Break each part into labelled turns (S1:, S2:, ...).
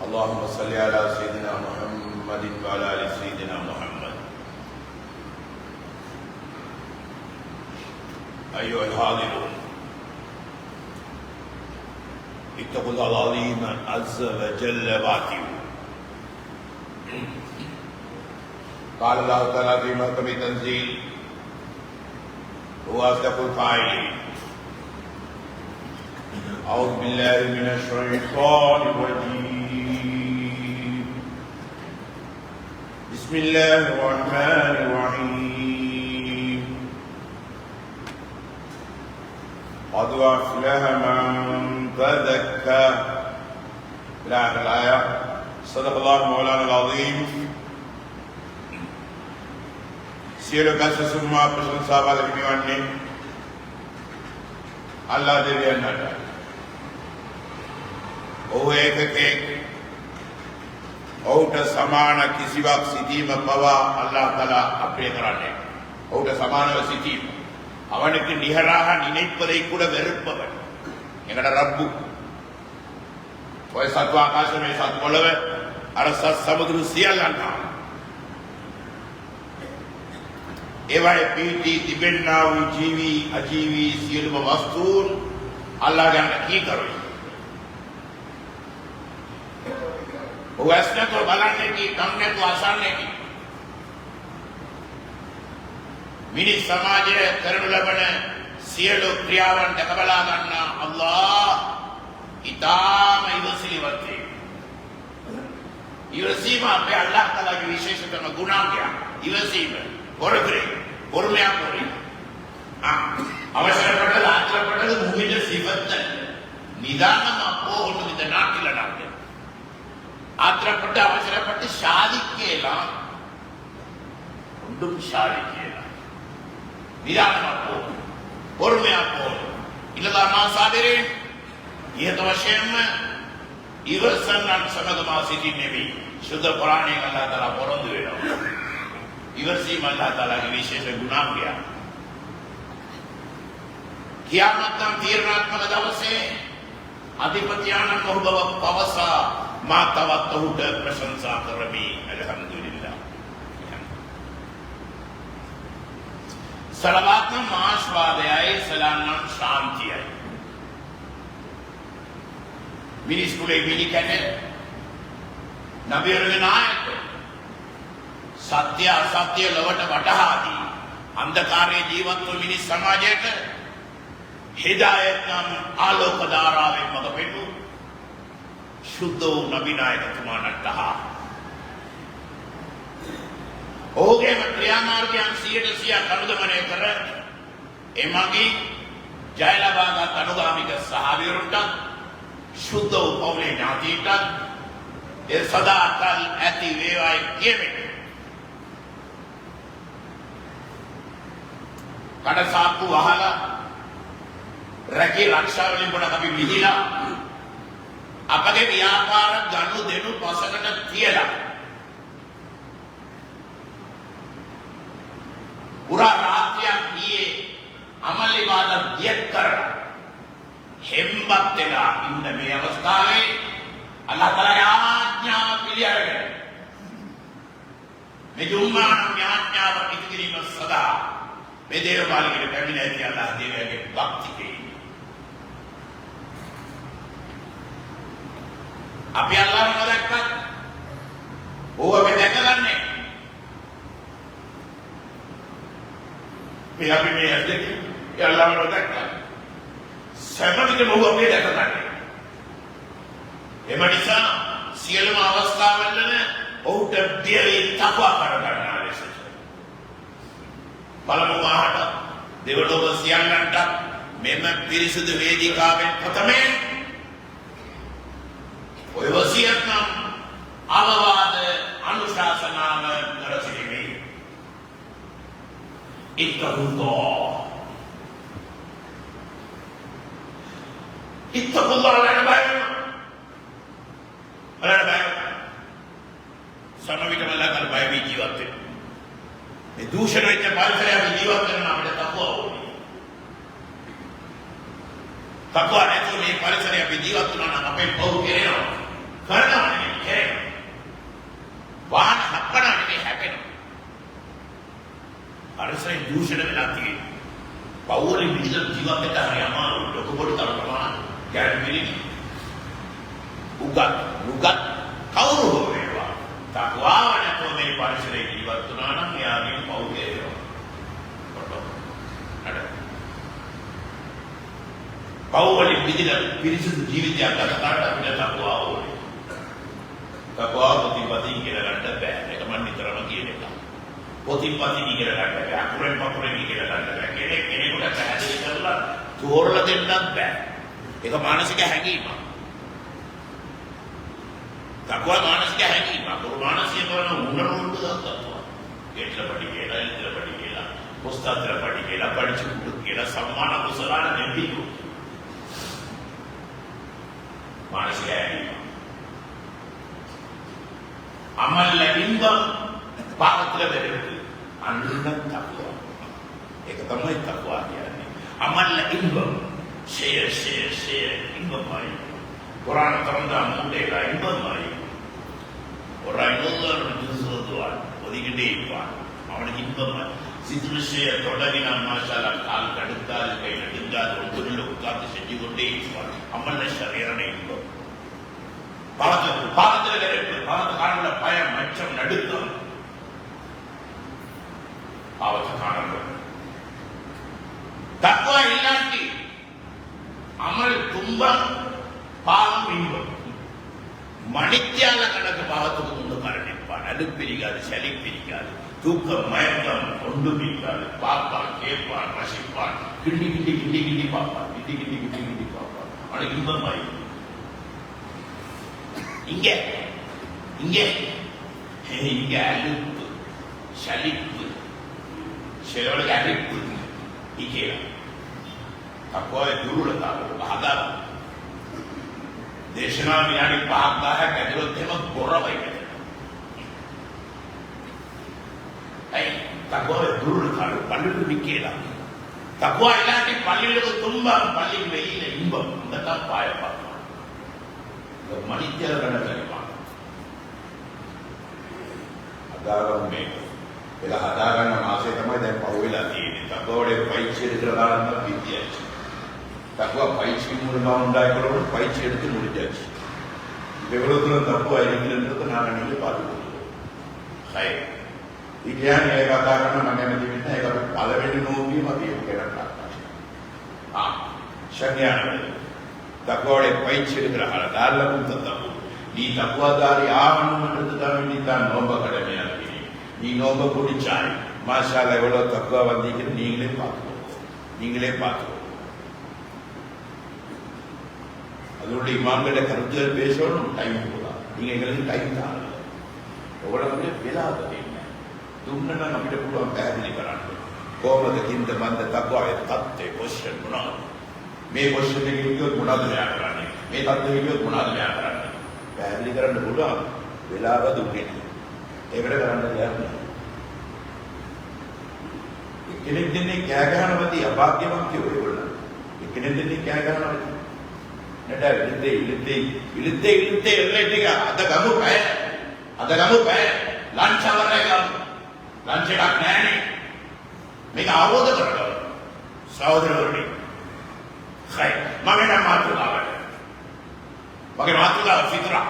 S1: اللهم صل على سيدنا محمد وعلى آل سيدنا محمد. أيها الحاضرون، اتقوا الله العظيم عز وجل واتقوا. قال الله تعالى في محكم تنزيل: هو أصدق القائلين. أعوذ بالله من الشيطان الرجيم. بسم الله الرحمن الرحيم. قد أفلح من تزكى. إلى آخر الآية. صدق الله مولانا العظيم. සියලු කස සුම්මා ප්‍රශංසාවල හිමිවන්නේ අල්ලාහ් දෙවියන්ට. ඔහු ඒකකෙක්, ඔහුට සමාන කිසිවක් සිටීම පවා අල්ලාහ් තාලා අපේ කරන්නේ. ඔහුට සමානව සිටීම அவனுக்கு நிகராக நினைப்பதை கூட வெறுப்பவன் எங்கட ரப்பு. ඔය සත්ව ආකාශමේ සත් පොළව අර සත් සමුද්‍ර සියල්ලන්ට ඒවායේ පීටි තිබෙන්නා වූ ජීවි අජීවි සියලුම වස්තුන් අල්ලාහ් ගැන කී කරුයි. ඔහු ඇස්නතු බලන්නේ කී, කන්නතු අසන්නේ කී. මිනිස් සමාජයේ කරනු ලබන සියලු ක්‍රියාවන් දැක බලා ගන්නා අල්ලාහ් ඊටාම ඉවසිලිවත් වේ. ඉවසීම අපේ අල්ලාහ් තාලාගේ විශේෂතම ගුණාංගය. ඉවසීම, பொறுமையாக போறீங்க. அவசரப்பட்டது, ஆத்திரப்பட்டது மூமின சிவத்தல். நிதானமா போகணும் இந்த நாட்டில். நாங்கள் ஆத்திரப்பட்டு அவசரப்பட்டு சாதிக்கலாம், ஒன்றும் சாதிக்கலாம். நிதானமா போகணும், பொறுமையா போகணும். இல்லதான் நான் சாதிரேன் ஏத விஷயம் இவர் நான் சமதமா சிட்டினேவி சுத்த புராணே அல்லா தலா பிறந்து வேணும். ඉවසීම අල්ලාහ් තාලාගේ විශේෂ ගුණාංගයක්. කියාමත් නම් තීරණාත්මක දවසේ අධිපතියාණන් ඔහු බව පවසා මා තවත් ඔහුට ප්‍රශංසා කරමි. අල්හම්දුලිල්ලාහ්. සලවාත් නම් ආශාවාදයයි, සලාම් නම් ශාන්තියයි. මිනිස් කුලේ මිනිකනේ නබියරුගේ නායක සත්‍ය අසත්‍ය ලොවට වටහාදී අන්ධකාරයේ ජීවත් වූ මිනිස් සමාජයට හිදායත් නම් ආලෝක ධාරාවෙන් මඟ පෙන්නූ සුද්ධ වූ නබි නායකතුමාණන්ට ක්‍රියාමාර්ගයන් 100% කනුදමනය කර එමගින් ජය ලබාගත් අනුගාමික සහවිරුන්ට සුද්ධ වූ පවුලේ ඥාතීන්ට ඒ සදාකල් ඇති වේවායි කියමින් කඩසාප්පු වහලා රැකී රක්ෂාවලින් ගොඩක් අපි විහිලා අපගේ ව්‍යාපාර ගනු දෙනු පසකට තියලා පුරා රාත්‍රියක් ගියේ අමලි වාද දියත් කරලා හෙම්බත් වෙලා ඉන්න මේ අවස්ථාවේ අල්ලාහ් තාලාගේ ආඥාව පිළිඅරගෙන මේ ජුම්මාන ඥාඥාව ඉදිරිම සදා මේ දේවපාලකගේ පැමිණ ඇති අල්ලාහ් දේවයාගේ භක්තිකේ අපි අල්ලාහ්ව දැක්කත් ඕව අපි දැකගන්නේ මේ අපි මේ ඇද්දේ අල්ලාහ්ව දැක්කා සැබවින්ම ඕව අපි දැකගන්නේ එම නිසා සියලුම අවස්ථාවල ඔහුට බියවි තපා කරගන්නා ලෙස බලමු ආහට දෙවලොව සියල්ලන්ට මෙම පිරිසුදු වේදිකාවෙන් ප්‍රථමයෙන් ඔය වසියත් නම් අවවාද අනුශාසනාව කර සිටිමි. ඉත්තකුල්ලාහ ලනබයි සමවිතම ලකල් බය වී ජීවත් වෙන මේ දූෂණ වෙච්ච පරිසරය අපි ජීවත් වෙන අපිට තකුවා ඕනේ. තකුවා නැතුව මේ පරිසරය අපි ජීවත් වුණා නම් අපේ පව් කෙරෙනවා. කරනවා නෙමෙයි කෙරෙනවා. වාහන හප්පනවා නෙමෙයි හැපෙනවා. පරිසරය දූෂණ වෙලා තියෙනවා. පව් වලින් විදිහට ජීවත් වෙන්න හරි අමාරුයි. ලොකු පොඩි තරමන ගැටමිලි උගත් කවුරු හෝ වේවා. තකුවාව නැතුව මේ පරිසරයේ ජීවත් වුණා නම් එයාගේ පව් කෙරෙනවා. පව්වලින් විදිහට පිරිසිදු ජීවිතයක් ගත කරන්න අපිට තකුවාව ඕනේ. තකුවාව ප්‍රතිපදින් කියලා ගන්න බෑ. ඒක මම නිතරම කියන එක. ප්‍රතිපදින් කියලා ගන්න බෑ. අකුරෙන් පකුරෙන් කියලා ගන්න බෑ. කෙනෙකුට පැහැදිලි කරලා තෝරලා දෙන්නත් බෑ. ඒක මානසික හැඟීමක්. තකුවා මානසික හැඟීමක්. අකුරු මානසික කරන උනරුන්ට තකුවා. ඒట్లా පඩි කියලා, ඉතලා පඩි කියලා, පුස්තකතර පඩි කියලා, පඩිචු කුඩු කියලා සම්මාන කුසලාන දෙපිතු. මානසික හැඟීම. අමල් ඉන්දම් පාත්‍ර දෙන්නේ අන්න තකුවා. ඒක තමයි තකුවා කියන්නේ. අමල් ඉන්දම් ෂේ ඉන්දම්යි. කුරාන තම්දා මුදේලා ඉන්දම්යි. ඔරයිනෝලර් දුසෝදුවා ඔදිගිඩේපා அவனுக்கு இன்பம் சித்ருஷய தொடங்கின மாஷாஅல்லாஹ் கால் கடுத்தால் கை நடுங்காது ஒன்றில் உட்கார்ந்து செஞ்சு கொண்டே இருப்பார் அமல்ல சரீரனை இன்பம் பாதத்தில் காணல பயம் அச்சம் நடுக்கம் பாவத்தை காணல தக்குவா இல்லாட்டி அமல் துன்பம் பாவம் இன்பம் மணித்தியால கணக்கு பாவத்துக்கு கொண்டு மரணிப்பான் அடுப்பிரிக்காது சளி பிரிக்காது தூக்கம் மயக்கம் கொண்டு பிரிக்காது பார்ப்பான் கேட்பான் ரசிப்பான் கிண்டி பார்ப்பான் கிண்டி பார்ப்பான் அவனுக்கு இன்பமாயி இங்க அலுப்பு சலிப்பு சிலவளுக்கு அரிப்பு இக்கலாம் தக்குவா දුර්වලතාවය බාධා දේශනා විනාඩි 5ක් 10ක් ඇතුළත එහෙම ගොරවයි ඇයි තකුවා දුර්වලතාවය පල්ලිලු නිකේලා තකුවා ඉලාட்டி පල්ලිලු තුම්බම් පල්ලි වෙයිල ඉඹම් නැත්නම් පාය පාපා මනිත්‍යල ගන්න කරපා අදාගම් මේ ඒක හදාගන්න මාසේ තමයි දැන් පහු වෙලා තියෙන්නේ තකුවාවේ පයිච්චි ඉදලා ගන්න විදියයි தக்குவா பயிற்சி மூலமாக உண்டாக்கிறோம் பயிற்சி எடுத்து முடிஞ்சாச்சு இப்போ எவ்வளோ தூரம் தப்பு ஆயிருக்குன்றதை நாங்கள் நீங்கள் பார்த்துக்கொள்வோம் இது ஏன் ஏகாதாரண நம்ம என்ன செய்யணும் ஏதாவது பலவெளி நோக்கியும் அது கேட்டாங்க சரியானது தக்குவாவுடைய பயிற்சி எடுக்கிற காலம் தப்பு நீ தக்குவாதாரி ஆகணும்ன்றது தான் வேண்டி தான் நோம்ப கடமையா இருக்கிறீங்க நீ நோம்ப குடிச்சாய் மாஷாஅல்லாஹ் எவ்வளவு தக்குவா வந்தீங்கன்னு நீங்களே பார்த்துக்கோங்க. அதனுடைய இமாம்கள கருத்துகள் பேசணும், டைம் போதா. நீங்க எங்களுக்கு டைம் தான் எவ்வளவு விලාද දෙන්නේ. දුන්නනම් අපිට පුළුවන් පැහැදිලි කරන්න. කොහොමද කින්ද මන්ද තක්වාවේ තත්ත්වය පොසිෂන් මොනවද? මේ පොසිෂන් එකේ ඉන්නොත් මොනවද මෙයා කරන්නේ? මේ තත්ත්වෙ ඉන්නොත් මොනවද මෙයා කරන්නේ? පැහැදිලි කරන්න පුළුවන්. වෙලාව දුන්නේ නැහැ. ඒකට කරන්න දෙයක් නැහැ. කෙනෙක් දෙන්නේ කෑ ගහනවදී අභාග්‍යවන්තයෝ ඒගොල්ලෝ. කෙනෙක් දෙන්නේ කෑ ගහනවදී. නේද? ඉලිද්දේ එල්ලෙටික අද ගමු බෑ. ලන්ච් අවරේ ගමු. ලන්ච් එකක් නැහැනේ. මේක අවබෝධ කරගන්න. සහෝදරවරුනි. හයි. මගේ නම මාතුකාව ෆිත්‍රා.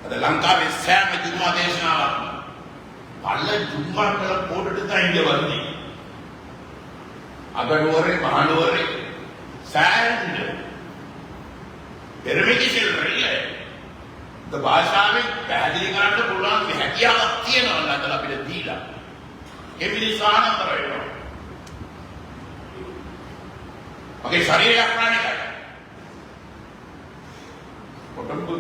S1: අද ලංකාවේ සෑම ජුම්මා දේශනාවක් பல ஜும்மாக்களை போட்டுட்டு தான் இங்க வந்து அகடுவரை மகானுவரை சார்ந்து பெருமைக்கு செல்றீங்க. இந்த பாஷாவை පැහැදිලි කරන්න පුළුවන් හැකියාවක් තියෙනවා නේද අපිට දීලා. ඒ මිනිස්සාන කරේනවා. මගේ ශරීරය ප්‍රාණිකයි. உடம்பு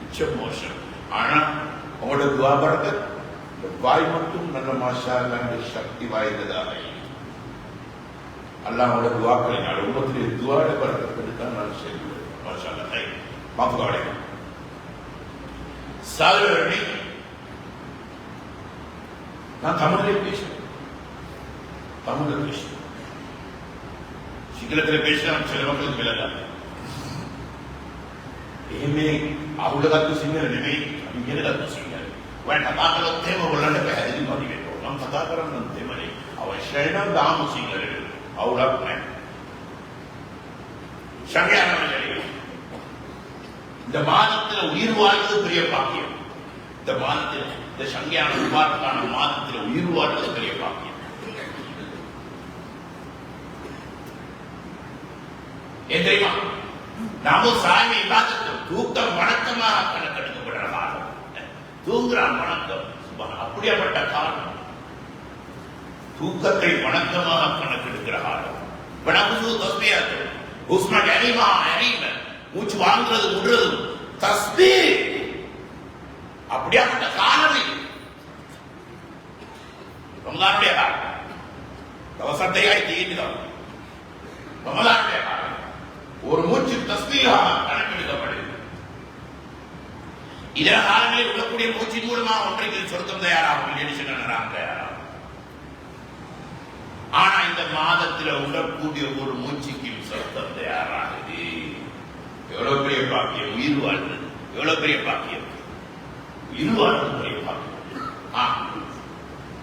S1: இச்சமோஷன். ஆனா அவங்களோட துவா பரக்கத் வாய் மட்டும் நல்ல மாஷா அல்லாஹ் சக்தி வாய்ந்ததாக அல்லாஹ் அவங்களோட துவாக்களை நான் உம்மத்திலே துவாட பரக்கத் எடுத்தான் நான் செய்வேன். மாஷா அல்லாஹ் மாஃபுகாடே சாதனை நான் தமிழில் பேசுறேன். சிங்களத்தில் பேசுறேன். சில மக்களுக்கு விளங்காது. එහෙම අහුලගත්තු සිංහල නෙමෙයි, අපි ඉගෙනගත්තු සිංහල. ඔයාලට කතා කළොත් එහෙම ඔයගොල්ලන්ට පැහැදිලි මදි වෙනවා. මම කතා කරන්නත් දෙමනේ. අවශ්‍යයි නම් දාමු සිංහලෙට. අවුලක් නැහැ. සංඥානමලි. இந்த மாதத்துல உயிர் வாழ்வது பெரிய பாக்கியம். இந்த மாதத்தில் இந்த சங்கியான உபார்க்கான மாதத்தில் உயிர் வாழ்வது பெரிய பாக்கியம். ஏன் தெரியுமா? நாம சாமி இபாதத்து தூக்கம் வணக்கமாக கணக்கெடுக்கப்படுற காலம். தூங்குறான் வணக்கம். அப்படியாப்பட்ட காலம். தூக்கத்தை வணக்கமாக கணக்கெடுக்கிற காலம். வணக்கு தஸ்பீஹ் உஸ்மா கரீமா மூச்சு வாங்குறது விடுறது தஸ்பீஹ். அப்படியாப்பட்ட காலம் இது. ரமலானுடைய காலம். தவசத்தையாய் தீண்டிதான் ரமலானுடைய காலம். ஒரு மூச்சு தஸ்பீஹாக கணக்கெடுக்கப்படுது. இதர காலங்களில் உள்ளக்கூடிய மூச்சின் மூலமாக ஒன்றைக்கு சொர்க்கம் தயாராகும் இல்லைன்னு சொன்னாங்க தயாராகும். ஆனா இந்த மாதத்தில் உள்ளக்கூடிய ஒரு மூச்சுக்கும் சொர்க்கம் தயாராகுது. எவ்வளவு பெரிய பாக்கியம். உயிர் வாழ்றது எவ்வளவு பெரிய பாக்கியம். உயிர் வாழ்றது பெரிய பாக்கியம்.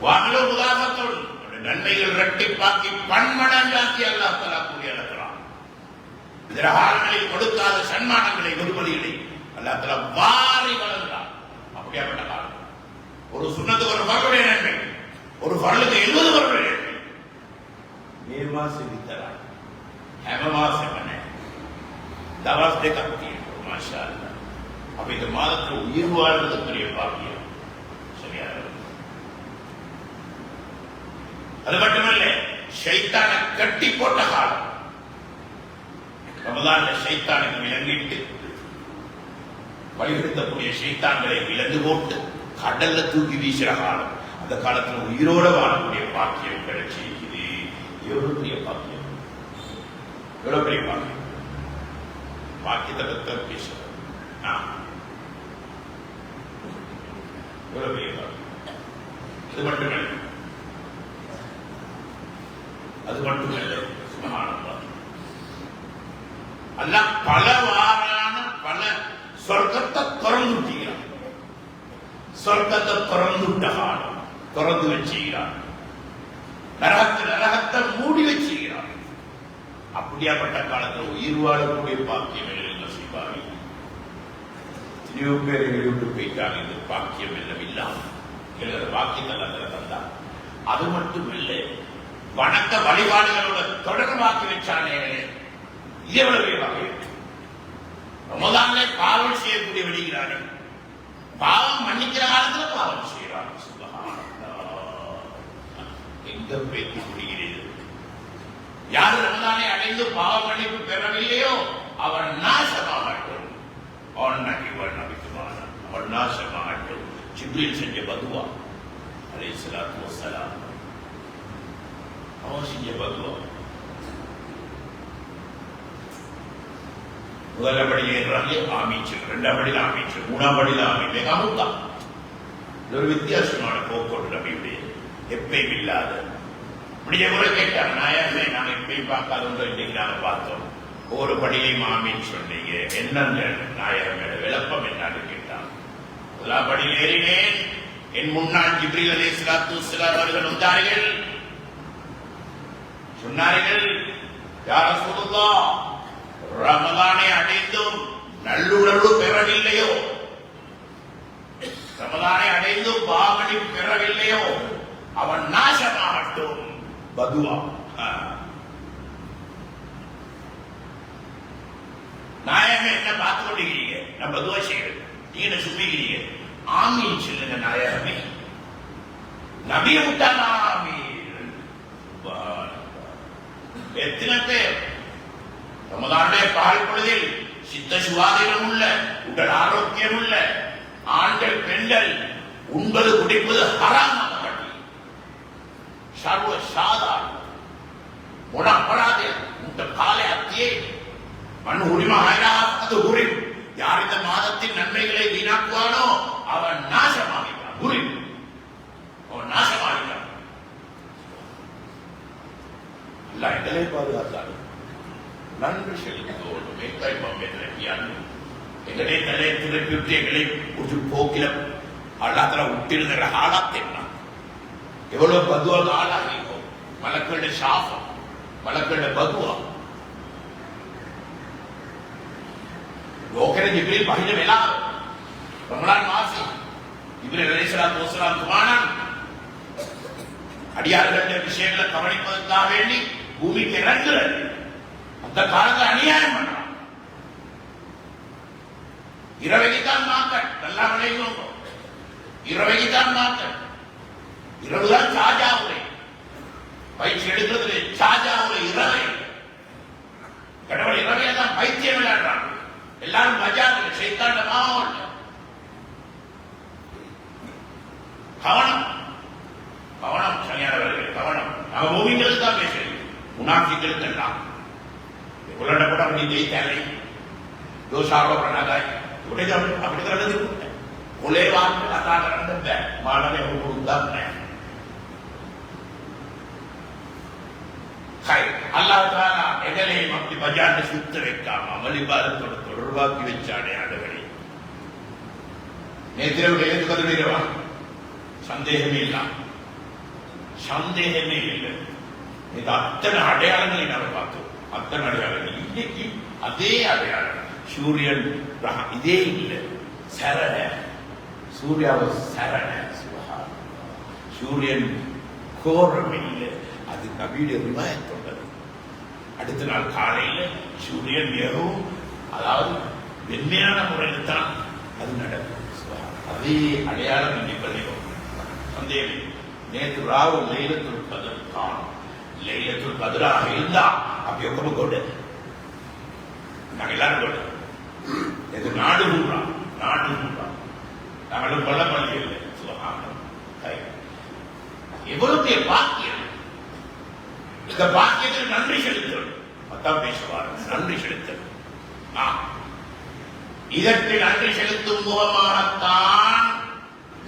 S1: வாங்கலோ உதாரணத்தோடு நன்மைகள் இரட்டிப்பாக்கி பன்மடங்காக்கி அல்லாஹ் தஆலா கூடிய அழைக்கிறான். இதர காலங்களில் கொடுக்காத சன்மானங்களை வெகுமதிகளை அல்லாஹ் தஆலா வாரி வழங்குகிறான். அப்படியாப்பட்ட காலம். ஒரு சுன்னத்துக்கு ஒரு ஃபர்லுடைய நன்மை, ஒரு ஃபர்லுக்கு 70 ஃபர்லுடைய நன்மை. මේ මාසෙ විතරයි. හැම මාසෙම නෑ. දවස් දෙකක් තියෙනවා. මාෂාඅල්ලාහ්. අපි இந்த மாதத்துல உயிர் வாழ்றது பெரிய பாக்கியம். சரியா? அது மட்டுமல்ல, ஷைத்தானை கட்டி போட்ட காலம். ரமலான்ல ஷைத்தானுக்கு விலங்கிட்டு வழிபடுத்தக்கூடிய ஷைத்தான்களை விலங்கு போட்டு கடல்ல தூக்கி வீசுற காலம். அந்த காலத்துல உயிரோட வாழக்கூடிய பாக்கியம் கிடைச்சிருக்குது. எவ்வளவு பெரிய பாக்கியம். எவ்வளவு பெரிய பாக்கியம். பாக்கியத்தை பத்தி பேசுறோம். எவ்வளவு பெரிய பாக்கியம். அது மட்டுமல்ல சுப்ஹானல்லாஹ். அல்லாஹ் பலவாறான பல சொர்க்கத்தை திறந்துட்டான். சொர்க்கத்தை திறந்துட்டான். திறந்து வச்சுக்கிறான். நரகத்தை மூடி வச்சுக்கிறான். அப்படியாப்பட்ட காலத்தில் உயிர் வாழக்கூடிய பாக்கியம் நசீபாகி எத்தனையோ பேர் விட்டு போயிட்டாங்க. இந்த பாக்கியம் எல்லாம் இல்லாம எழுதுற பாக்கியங்கள் அதில் தந்தான். அது மட்டும் இல்லை, வணக்க வழிபாடுகளோட தொடர்பாக்கி வச்சானே. இது எவ்வளவு வகை. ரமலான்ல பாவம் செய்யக்கூடிய வெளிகிறானே. பாவம் மன்னிக்கிற காலத்துல பாவம் செய்யறான். எங்க பேச்சு முடிகிறது? யார் ரமலானை அடைந்து பாவ மன்னிப்பு பெறவில்லையோ அவன் நாசமாகட்டும். அவன் நாசமாகட்டும். ஜிப்ரீல் செஞ்ச பதுவா அலைஹிஸ்ஸலாத்து வஸ்ஸலாம், அவன் செஞ்ச பதுவா. முதல் படியில ஏறாங்க ஆமீச்சல், இரண்டாம் படியில ஆமீச்சல், மூணாம் படியில ஆமீச்சல். அமுதா இது ஒரு வித்தியாசமான போக்கோடு நபியுடைய, எப்பயும் இல்லாத. இப்படியே கூட கேட்டாங்க, நாயகமே நாங்க எப்பயும் பார்க்காத ஒன்று இன்னைக்கு நாங்க பார்த்தோம். ஒவ்வொரு படியிலையும் ஆமீன் சொன்னீங்க, என்னங்க நாயகமே விளப்பம் என்னன்னு கேட்டாங்க. முதலாம் படியில் ஏறினேன், என் முன்னாள் ஜிப்ரீல் அலைஹிஸ்ஸலாத்து வஸ்ஸலாம் அவர்கள் வந்தார்கள். சொன்னார்கள், யா ரசூலுல்லாஹ், ரமலானை அடைந்தும் நல்லுணர்வு பெறவில்லையோ, ரமலானை அடைந்தும் பாவனை பெறவில்லையோ அவன் நாசமாகட்டும். பதுவா. நாயகமே என்ன பார்த்து கொண்டிருக்கிறீங்க? நான் பதுவா செய்யறேன், நீங்க என்ன சொல்லிக்கிறீங்க? ஆமீன் சொல்லுங்க நாயகமே. நபியை விட்டாங்க ஆமீன். எத்தனை பேர் ரமலானுடைய பகல் பொழுதில் சித்த சுவாதீனம் உள்ள, உடல் ஆரோக்கியம் உள்ள ஆண்கள் பெண்கள் உண்பது குடிப்பது ஹராமாக சர்வ சாதாரண உணப்படாதே. உங்க காலை அத்தியே மண் உரிமையாக உரி. யார் இந்த மாதத்தின் நன்மைகளை வீணாக்குவானோ அவன் நாசமாகிறான். உரி, அவன் நாசமாகிறான். அல்ல எங்களை பாதுகாத்தாலும் நன்றி செலுத்தோடு எங்களை தலை திருப்பி விட்டு எங்களை ஒரு போக்கில அல்லாத்துல விட்டிருந்த ஆளாத்தேன்னா எவ்வளவு பதுவாக ஆளாகிருக்கும். மலக்களுடைய சாபம், மலக்களுடைய பதுவா. லோகர ஜிப்ரீல் பகிர வெலா ரமலான் மாசி ஜிப்ரீல் அலைஹிஸ்ஸலாத்து வஸ்ஸலாம் துமானன் அடியார்களுடைய விஷயங்களை கவனிப்பதற்காக வேண்டி பூமிக்கு இறங்குறது. அந்த காலத்தில் அநியாயம் பண்றான். இரவைக்குத்தான் மாக்கள் நல்லா விளையும். இரவைக்குத்தான் மாக்கள். இரவுதான் சாஜா உரை. பயிற்சி எடுக்கிறது சாஜா உரை இரவை. கடவுள் இரவையில தான் பைத்தியம் விளையாடுறாங்க. எல்லாரும் பஜார்ல சைத்தாண்ட மாவட்ட கவனம் கவனம் சரியானவர்கள் கவனம். நம்ம மூவிங்களுக்கு தான் பேசுறீங்க, முனாஃபிக்களுக்கு எல்லாம் உலக கூட அப்படி ஜெயித்தாலே தோஷாரோபண நகாய் அப்படி நடந்து ஒரே வார்த்தை அதான் நடந்த மாணவனை கொடுத்தான். அல்லாஹ் தஆலா எங்களையும் அப்படி பஜார்ல சுத்த வைக்காம அமளிபாதத்தோட தொடர்பாக்கி வச்சானே ஆண்டவனே. நேத்திரவுடைய ஏது கருவீரவா சந்தேகமே இல்ல, சந்தேகமே இல்லை. இது அத்தனை அடையாளங்களை நாம் பார்த்தோம், அத்தனை அடையாளங்கள். இன்னைக்கு அதே அடையாளம். சூரியன் இதே இல்லை, சரண சூர்யாவை சரண சூரியன் கோரம் இல்லை. அது நபியுடைய ரிவாயத் உள்ளது. அடுத்த நாள் காலையில் சூரியன் மிகவும் அதாவது வெண்மையான முறையில் தான் அது நடக்கும். அதே அடையாளம் இன்னைக்கு சந்தேகம். நேற்று ராவு லைலத்துல் கத்ர் தான். லைலத்துல் கத்ராக இருந்தா அப்படி ஒக்கம கொண்டு நாங்கள் எல்லாரும் கொண்டு இது நாடு கூடுறோம், நாடு கூடுறோம். நாங்களும் பல பள்ளி இல்லை. எவ்வளவு பாக்கியம்! இந்த பாக்கியத்தில் நன்றி செலுத்தல். பத்தாம் பேசுவார் நன்றி செலுத்தல். இதற்கு நன்றி செலுத்தும் முகமாகத்தான்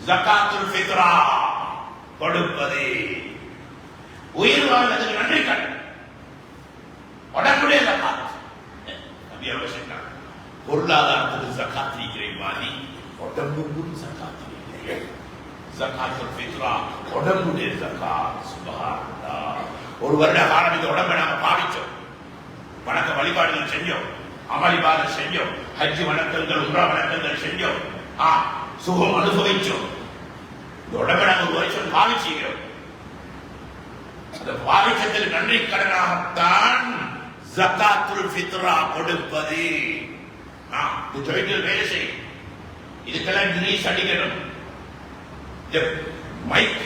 S1: ஜகாத்துல் ஃபித்ரா கொடுப்பது. உயிர் வாழ்வதற்கு நன்றி கடன் உடனுடைய ஜகாத். நபி அவர்கள் சொன்னார், பொருளாதாரத்துக்கு ஜகாத் இருக்கிற மாதிரி உடம்புக்கும் ஜகாத் இருக்கிற ஜகாத்துல் ஃபித்ரா உடம்புடைய ஜகாத். சுப்ஹானல்லாஹ். ஒரு வருட காலம் இந்த உடம்பை நாம பாவிச்சோம், வணக்க வழிபாடுகள் செஞ்சோம், அமளிபாதம் செஞ்சோம், ஹஜ் வணக்கங்கள் உம்ரா வணக்கங்கள் செஞ்சோம், சுகம் அனுபவிச்சோம். இந்த உடம்பை நாங்கள் ஒரு வருஷம் பாவிச்சுக்கிறோம். அந்த பாவிச்சத்தில் நன்றி கடனாகத்தான் ஜகாத்துல் ஃபித்ரா கொடுப்பது. தொழில்கள் வேலை செய்யும். இதுக்கெல்லாம் கிரீஸ் அடிக்கணும். இந்த மைக்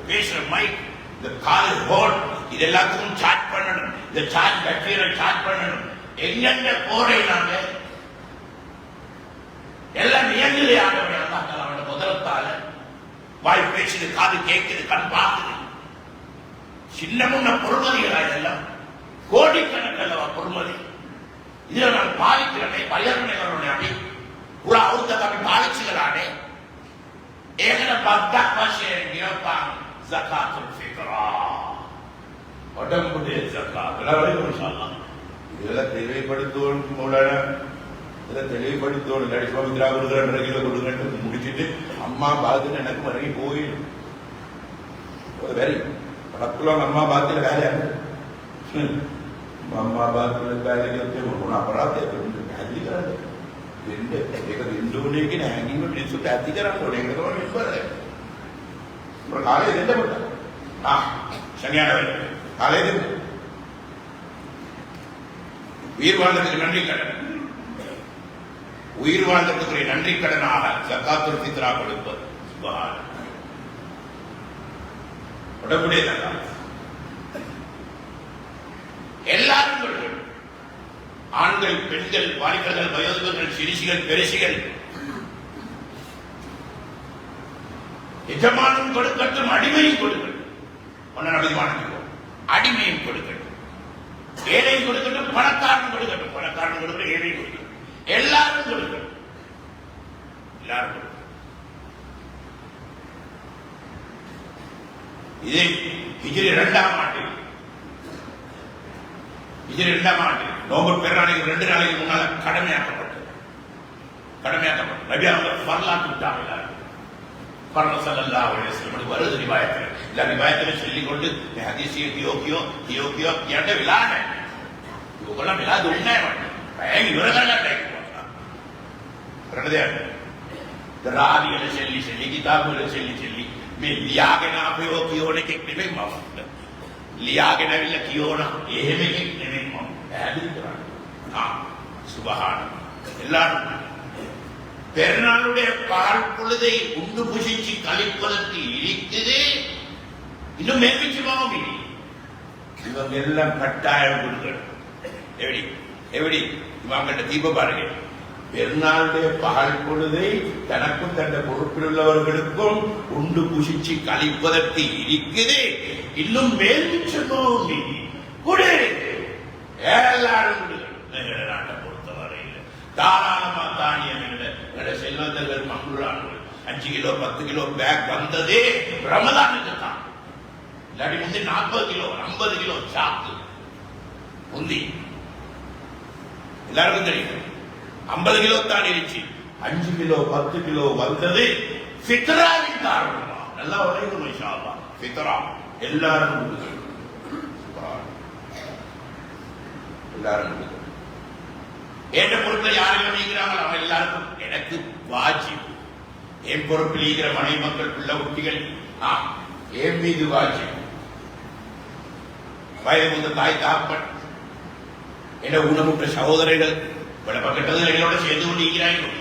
S1: பேசுற மைக், இந்த கால் போர்ட், இது எல்லாத்துக்கும் சார்ஜ் பண்ணணும். இந்த சார்ஜ் பேட்டரியில சார்ஜ் பண்ணணும். எங்கெங்க போறேன் நாங்க எல்லாம் இயங்குதே ஆண்டவரே. அவனோட முதலத்தால வாய் பேசுது, காது கேட்குது, கண் பார்க்குது. சின்ன முன்ன பொறுமதிகளா இதெல்லாம் கோடிக்கணக்கல்லவா பொறுமதி. இதுல நான் பாதிக்கிறேனே பையர்களை அப்படி புறா அவுத்த கம்மி பாதிச்சுகிறானே. ஏகன பக்தா பாஷேப்பான் ஜகாத்துல் ஃபித்ரா உடம்புடைய ஜகாத் இதெல்லாம் தெளிவுபடுத்தோம். மூலனா இதெல்லாம் தெளிவுபடுத்தோம். நடிசுவாமித்ரா கொடுக்குற 2 கிலோ கொடுங்கன்னு முடிச்சுட்டு அம்மா பார்த்துன்னு எனக்கு மறங்கி போயிடும். வேறு படத்துல அம்மா பார்த்துல வேலையா अम्मा बात पहले करते होना अपराध है तो हैदी करा दे विंडो एक विंडो लेकिन हैंगिंग में प्रिंस को हैदी करा तो लेंगे तो मेंबर है पर काले दिन तो बता हां संज्ञान है काले दिन உயிர் வாழ்ந்ததுக்கு நன்றி கடன், உயிர் வாழ்ந்ததுக்கு நன்றி கடனாக ஜகாத்துல் ஃபித்ரா கொடுப்பது. சுப்ஹான் உடம்புடைய ஜகாத் எல்லாரும் கொடுக்கணும். ஆண்கள், பெண்கள், வாலிபர்கள், வயோதிபர்கள், சிறுசிகள், பெருசிகள் எஜமானும் கொடுக்கட்டும், அடிமையும் கொடுக்கட்டும். அடிமையும் கொடுக்கட்டும், ஏழையும் கொடுக்கட்டும், பணக்காரன் கொடுக்கட்டும், பணக்காரன் கொடுக்கட்டும், ஏழையும் கொடுக்கட்டும், எல்லாரும் கொடுக்கட்டும், எல்லாரும் கொடுக்கட்டும். இது ஹிஜ்ரி 2ஆம் ஆண்டு, ஹிஜ்ரி 2ஆம் ஆண்டு நோம்பு பெருநாளைக்கு 2 நாளைக்கு முன்னால கடமையாக்கப்பட்டது. நபி அவங்க ஃபர்லாத் விட்டாங்க. फर्ज सल्लल्लाहु अलैहि वसल्लम வருது ரிவாயத்தில். இல்ல ரிவாயத்தில் சொல்லிக் கொண்டு ஹதீஸிய கியோ கேட்ட விலான இவங்கெல்லாம் விலாது உண்மை பயங்கர விவரங்கள் டைப் කරනදයක්. රාදියල சொல்லி කිතාබවල சொல்லி මේ ලියාගෙන අපේ කියෝන එකෙක් නෙමෙයි මම. ලියාගෙන අවිල්ල කියෝන එහෙම එකෙක් නෙමෙයි මම. ඇහැදිලි කරන්නේ. சுபஹான். எல்லாரும் பெருநாளுடைய பால் பொழுதை உண்டு புசிச்சு கழிப்பதற்கு இருக்குது. இன்னும் மேற்பிச்சு போக இவங்க எல்லாம் கட்டாயம் கொடுக்கணும். எப்படி இவங்கிட்ட தீப பாருங்க. பெருநாளுடைய பகல் பொழுதை தனக்கும் தந்த பொறுப்பில் உள்ளவர்களுக்கும் உண்டு புசிச்சு கழிப்பதற்கு இருக்குது. இன்னும் மேல்மிச்சமும் கொடு, எல்லாரும் கொடுக்கணும். நாட்டை பொறுத்தவரையில் தாராளமா தானியம் செல்வந்தர்கள் மங்குள்ளார்கள் 5 கிலோ 10 கிலோ பேக் வந்ததே ரமதானுக்கு தான். இல்லாட்டி முந்தி 40 கிலோ 50 கிலோ சாக்கு முந்தி எல்லாருக்கும் தெரியும். 50 கிலோ தான் இருந்துச்சு. 5 கிலோ 10 கிலோ வந்தது ஃபித்ராவின் காரணமா. நல்லா உழைக்கணும் இன்ஷா அல்லாஹ். ஃபித்ரா எல்லாரும் என் பொறுப்பில் யாரெல்லாம் நீங்கிறாங்களோ அவங்க எல்லாருக்கும் எனக்கு வாஜிப். என் பொறுப்பில் நீங்கிற மனைவி மக்கள் பிள்ளை குட்டிகள் என் மீது வாஜிப். வயது முந்த தாய் தாப்பன் என்ன ஊனமுற்ற சகோதரர்கள் பல பக்கத்தில் எங்களோட சேர்ந்து கொண்டு இருக்கிறார்கள்.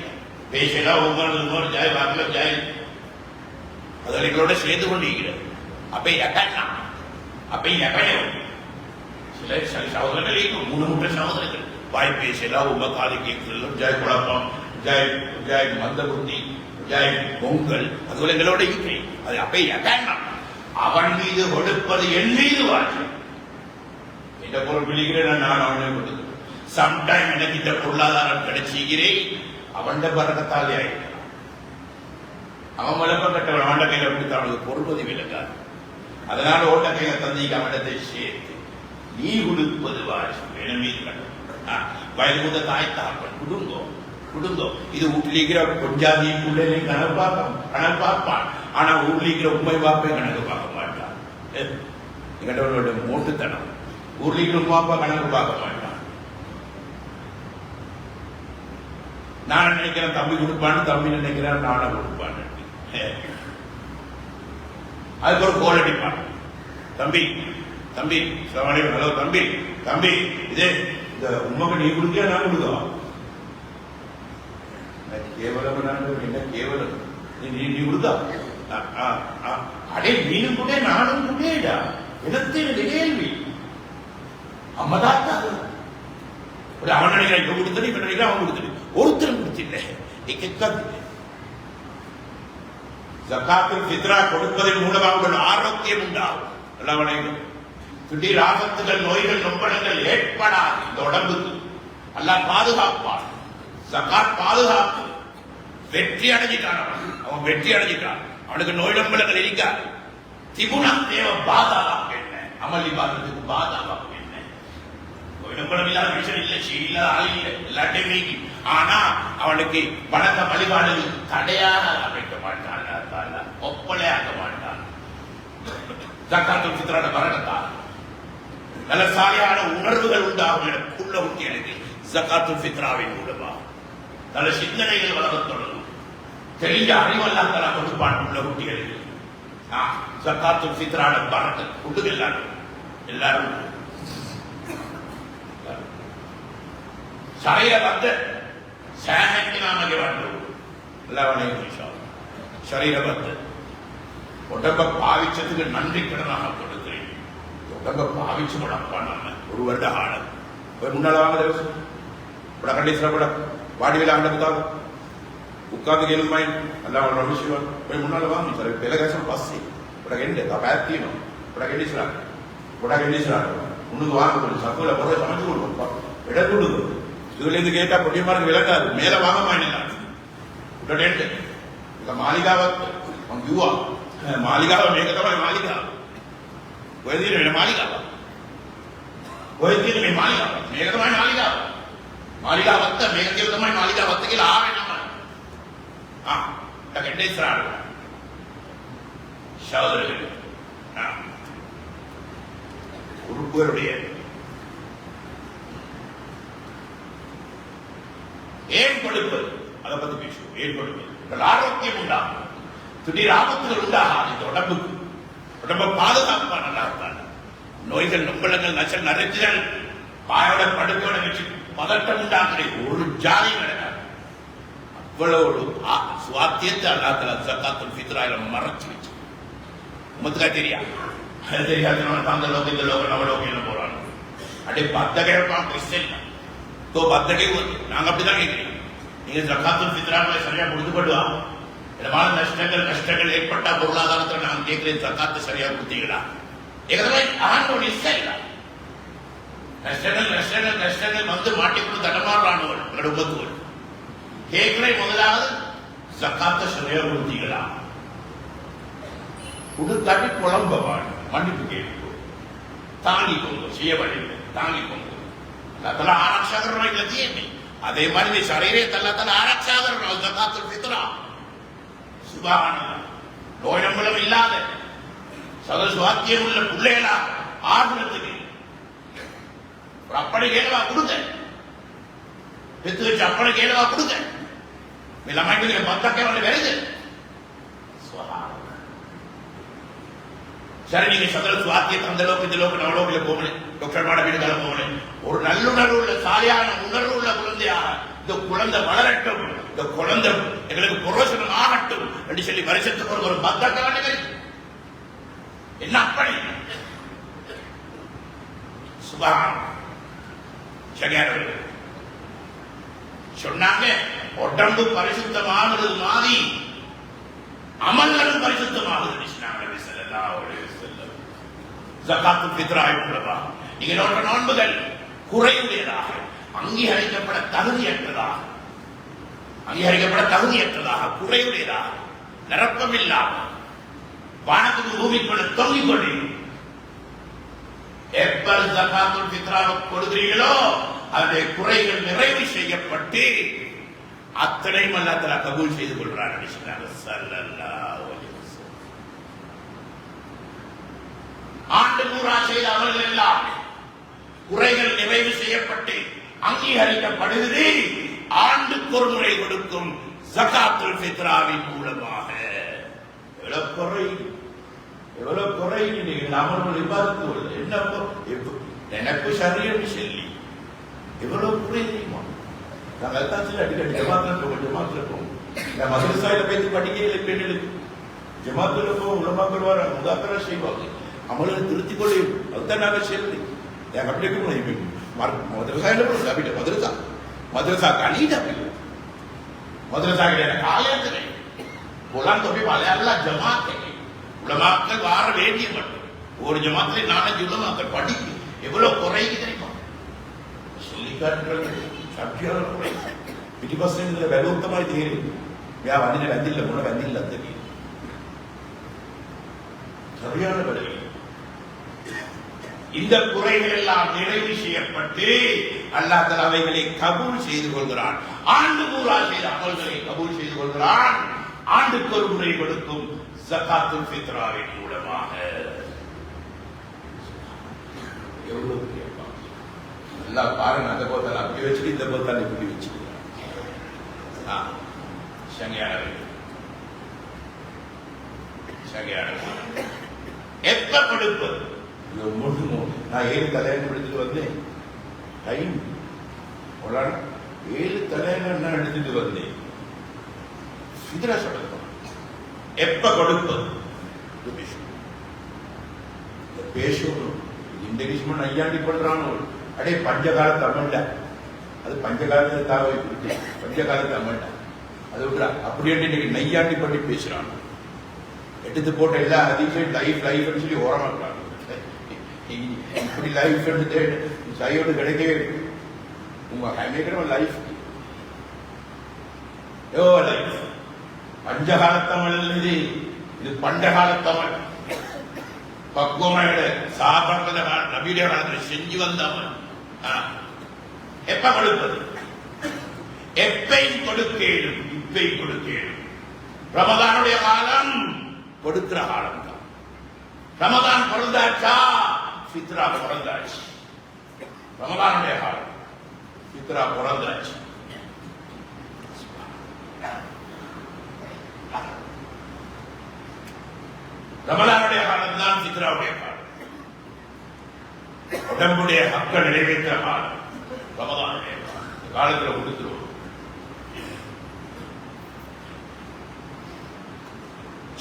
S1: பேசலாம் ஒவ்வொரு ஜாய் வாக்கில் ஜாய் அதில் எங்களோட சேர்ந்து கொண்டு இருக்கிறார். அப்ப எகனம் சில சகோதரர்கள் ஊனமுற்ற சகோதரர்கள் வாய் பேசலாம் உங்க காது கேட்கலாம். ஜாய் குழப்பம், ஜாய் மந்த புத்தி, ஜாய் பொங்கல் அதுபோல எங்களோட இருக்கிறேன். அது அப்ப எகனம் அவன் மீது கொடுப்பது என் மீது வாஜிப். என்ன பொறுப்பிலிக்கிறேன் நான் அவனை கொடுத்து சம்டைம் எனக்கு இந்த பொருளாதாரம் கிடைச்சிக்கிறேன் அவன் பறக்கத்தாலே ஆயிருக்கான். அவன் வளர்ப்ப கட்டவன் அவன் கையில கொடுத்து அவனுக்கு பொறுப்பது விளக்காது. அதனால ஓட்ட கையில தந்திக்கு அவனத்தை சேர்த்து நீ கொடுப்பது வாஜிப் என மீது கட்ட. வயது முத தாய் தாப்பன் குடுங்கோ இது வீட்டிலிருக்கிற கொஞ்சாதி பிள்ளைகளை கணக்கு பார்ப்பான். ஆனா ஊர்லிருக்கிற உண்மை பாப்பை கணக்கு பார்க்க மாட்டான். எங்கிட்ட மோட்டுத்தனம். ஊர்லிருக்கிற உமாப்பா கணக்கு பார்க்க மாட்டான். நான் நினைக்கிறேன் தம்பி கொடுப்பான்னு, தம்பி நினைக்கிறேன் நானே கொடுப்பான்னு. அதுக்கு ஒரு கோல் அடிப்பான். தம்பி ஹலோ தம்பி இதே உண்மைக்கு நீ கொடுக்கியா நான் கொடுக்கலாம். కేవలం என்ன కేవలం நீ உருதா அடே நீனும் கூட நானும் கூடடா எனக்கு கேள்வி அம்மதாத்தா ஒரு அவன் நினைக்கிறான் இவன் கொடுத்தது இவன் நினைக்கிறான் அவன் கொடுத்தது ஒருத்தரும் கொடுத்தில்லை. ஜகாத்துல் ஃபித்ரா கொடுப்பதன் மூலமாக உங்கள் ஆரோக்கியம் உண்டாகும். நல்லவனையும் திடீர் ஆபத்துகள் நோய்கள் நொம்பலங்கள் ஏற்படாது. இந்த உடம்புக்கு அல்லாஹ் பாதுகாப்பான். ஜகாத் பாதுகாப்பு. வெற்றி அடைஞ்சிட்டான். அவன் வெற்றி அடைஞ்சிட்டான். அவனுக்கு நோய் நொம்பலங்கள் இருக்காது. திகுணா தேவ பாதாவாக என்ன அமல் இபாதத்துக்கு பாதாவாக என்ன நோய் நொம்பலம் இல்லாத விஷயம் இல்லை, இல்லாத ஆள் இல்லை, எல்லாத்தையும் நீக்கி. ஆனா அவனுக்கு வணக்க வழிபாடுகள் தடையாக அமைக்க மாட்டான், ஒப்பலையாக்க மாட்டான். ஜகாத்துல் ஃபித்ரான பரக்கத்தால் நல்ல சாலையான உணர்வுகள் உண்டாகும். எனக்குள்ள ஊட்டி எனக்கு ஜகாத்துல் ஃபித்ராவின் மூலமா நல்ல சிந்தனைகள் வளரத் தொடங்கும். தெளிந்த அறிவெல்லாம் தலா கொடுப்பான் உள்ள ஊட்டிகளுக்கு. ஜகாத்துல் ஃபித்ரான பரக்கத் கொடுங்க எல்லாரும் சரைய வந்து சேனக்கு நாமக்கு வேண்டும். எல்லாவனையும் சரீரபத்து உடம்ப பாவிச்சதுக்கு நன்றி கடனாக கொடுக்கிறேன். உடம்ப பாவிச்சு முடப்பா நம்ம ஒரு வருட ஆடம் போய் முன்னால வாங்க தேவசம் கண்டிஷன் வாடிவில் ஆண்டதுக்காக உட்காந்து கேளுமாய் எல்லாம் ரமேஸ்வரன் போய் முன்னால வாங்க சார் பெலகேசம் பஸ்ஸி எண்டு பேத்தியும் கண்டிஷனாங்க முன்னுக்கு வாங்க கொஞ்சம் சப்புல போட சமைச்சு கொடுப்போம் இடம் கொடுக்கும். இதுல இருந்து கேட்டா பொடியமாருக்கு விளக்காது. மேல வாங்க மாட்டேன் මාලිගාවක් මම කිව්වා මාලිගාව මේක තමයි මාලිගාව. ඔය දින වෙන මාලිගාවක්. ඔය දින මේ මාලිගාව. මේක තමයි මාලිගාව. මාලිගාවත් මේක කියලා තමයි මාලිගාවත් කියලා ආවේ නම. දැන් ඉස්සරහට. ශෞදරේ. උරුපුරුடைய ஏன் கொடுப்பது அதை பத்தி பேசுவோம். ஏன் கொடுப்பது ஆரோக்கியம் உண்டாகும். திடீர் ஆபத்துகள் உண்டாகாது. இந்த உடம்புக்கு உடம்ப பாதுகாப்பா நல்லா இருக்காங்க. நோய்கள் நொம்பலங்கள் நச்சல் நரைச்சல் பாயோட படுக்கையோட வச்சு பதட்டம் உண்டாக்குற ஒரு ஜாதி நடக்காது. அவ்வளவு சுவாத்தியத்தை அல்லாஹ் ஜகாத்துல் ஃபித்ரால மறைச்சு வச்சு முத்துக்கா தெரியாது அந்த லோகம் இந்த லோகம் நவலோகம் போறாங்க. அப்படியே பத்த கேட்பான் கிறிஸ்டியன் தோ பத்தகை நாங்க அப்படிதான் கேட்கிறீங்க. நீங்க ஜகாத்துல் ஃபித்ராவை சரியா கொடுத்துப்படுவா இடமான நஷ்டங்கள் கஷ்டங்கள் ஏற்பட்ட பொருளாதாரத்தில் நான் கேட்கிறேன் ஜகாத்து சரியா கொடுத்தீங்களா? ஆண்டோட இஷ்டம் இல்ல. கஷ்டங்கள் வந்து மாட்டிக்கொண்டு தடமாறானவர்கள் எங்களோட உபத்துவல் கேட்கிறேன். முதலாவது ஜகாத்தை சரியா கொடுத்தீங்களா? கொடுத்தாட்டி குழம்பவாள் மன்னிப்பு கேட்போ தாங்கிக்கோங்க. செய்யப்படவில்லை தாங்கிக்கோங்க. அதெல்லாம் ஆரக்ஷகர் இல்லை. அதே மாதிரி சரீரத்தை அல்லாஹ் ஆரக்ஷகர் ஜகாத்துல் ஃபித்ரா சுப்ஹானல்லாஹ். நோய் நம்பலம் இல்லாத சகல சுவாத்தியம் உள்ள பிள்ளைகளா ஆடுறதுக்கு அப்படி கேளவா கொடுங்க. பெத்து வச்சு அப்படி கேளவா கொடுங்க. மிளமாய்க்கு பத்தக்கே வந்து வருது. சரி நீங்க சகல சுவாத்தியத்தை அந்த லோகம் இந்த லோகம் நவலோகில போகணும். டாக்டர் மாட வீடுகளை போகணும். ஒரு நல்லுணர்வு உள்ள சாலியான உணர்வு உள்ள குழந்தையாக இந்த குழந்தை வளரட்டும், இந்த குழந்தை எங்களுக்கு புரோசனம் ஆகட்டும் என்று சொல்லி வருஷத்துக்கு ஒரு பத்தக்க என்ன அப்படி சுபஹான் சரியான சொன்னாங்க. உடம்பு பரிசுத்தமாகிறது மாதிரி அமல்களும் பரிசுத்தமாகுது. ஜகாத்துல் ஃபித்ராவின் மூலமா நீங்க நோன்புகள் குறைவுடையதாக அங்கீகரிக்கப்பட தகுதியற்றதாக குறைவுடையதாக நிரப்பமில்லாம வானத்துக்கு பூமிக்குள்ள தொங்கிக் கொண்டு எப்ப ஜகாத்துல் ஃபித்ராவை கொடுக்கிறீங்களோ அதனுடைய குறைகள் நிறைவு செய்யப்பட்டு அத்தனையும் அல்லாஹ் தஆலா கபூல் செய்து கொள்றார். ஆண்டு நூறா செய்த அவர்கள் எல்லாம் குறைகள் நிறைவு செய்யப்பட்டு அங்கீகரிக்கப்படுகிறது. ஆண்டுக்கு ஒரு முறை கொடுக்கும் ஜகாத்துல் ஃபித்ராவின் மூலமாக. எவ்வளவு குறை அமல்கள் இபாதத்துகள் என்ன நினைப்பு சரியன்னு சொல்லி எவ்வளவு குறை தெரியுமா? நாங்கள் அதுதான் சொல்லி அடிக்கடி ஜமாத்தில் போவோம். மதரசாவில் போய் படிக்கையில் பெண்களுக்கு ஜமாத்தில் போவோம். உலமாக்கள் வர முதாக்கரா செய்வாங்க. அவங்களை திருத்திக் கொள்ள அதுதான் நாங்கள் செய்வது. என் அப்படியே மதரசாவில் போடுங்க அப்படி மதரசா கலீட் அப்படி மதரசா கிடையாது காலத்தில் புலம் தொப்பி பழைய ஜமாத்தை உலமாக்கள் வார வேண்டிய மட்டும் ஒரு ஜமாத்துல 4 உலமாக்கள் படிக்கு எவ்வளவு குறைக்கு தெரியுமா சொல்லி காட்டுறது சத்தியான குறை 50% வெள்ளூத்தமாய் தெரியும். யா வண்டின வந்தில்ல முன்ன வந்தில்ல தெரியும் சரியான விலை. இந்த குறைகள் எல்லாம் நிறைவு செய்யப்பட்டு அல்லாஹ் தஆலா அவைகளை கபூல் செய்து கொள்கிறான். ஆண்டு பூரா செய்த அமல்களை கபூல் செய்து கொள்கிறான். ஆண்டுக்கு ஒரு முறை கொடுக்கும் ஜகாத்துல் ஃபித்ராவின் மூலமாக எவ்வளவு கேட்பாங்க. நல்லா பாருங்க. அந்த போத்தால் அப்படி வச்சுட்டு இந்த போத்தால் இப்படி வச்சுக்கிறாங்க. எப்ப கொடுப்பது? நான் 7 தலையணம் எடுத்துட்டு வந்தேன். டைம் 7 தலையணம் நான் எடுத்துட்டு வந்தேன். ஃபித்ரா சொல்லணும். எப்ப கொடுப்பது? பேசணும். இங்கிலீஷ் நையாண்டி பண்றானோ அடே பஞ்சகால தமிழ்ல அது பஞ்சகாலத்தை தாவை பஞ்சகால தமிழ்ல அது விட்றா அப்படியே இன்னைக்கு நையாண்டி பண்ணி பேசுறான். எடுத்து போட்ட எல்லா அதிகம் லைஃப் சொல்லி ஓரமாக்குறாங்க. இப்படி லைஃப் சையோடு கிடைக்கவே உங்க அமைக்கிற லைஃப் லைஃப் பஞ்சகால தமிழ் இது பண்டகால தமிழ் பக்குவமான சாப்பிட நபியுடைய காலத்தில் செஞ்சு வந்தவன். எப்ப கொடுப்பது? எப்பையும் கொடுக்கேடும் இப்பையும் கொடுக்கேடும். ரமதானுடைய காலம் கொடுக்கிற காலம் தான். ரமதான் பிறந்தாச்சா ஃபித்ரா பிறந்தாச்சு. ரமதானுடைய காலம் ஃபித்ரா பிறந்தாச்சு. ரமலானுடைய காலம் தான் ஃபித்ராவுடைய காலம். உடம்புடைய ஹக்க நிறைவேற்ற காலம் ரமலானுடைய காலத்தில் கொடுத்துருவோம்.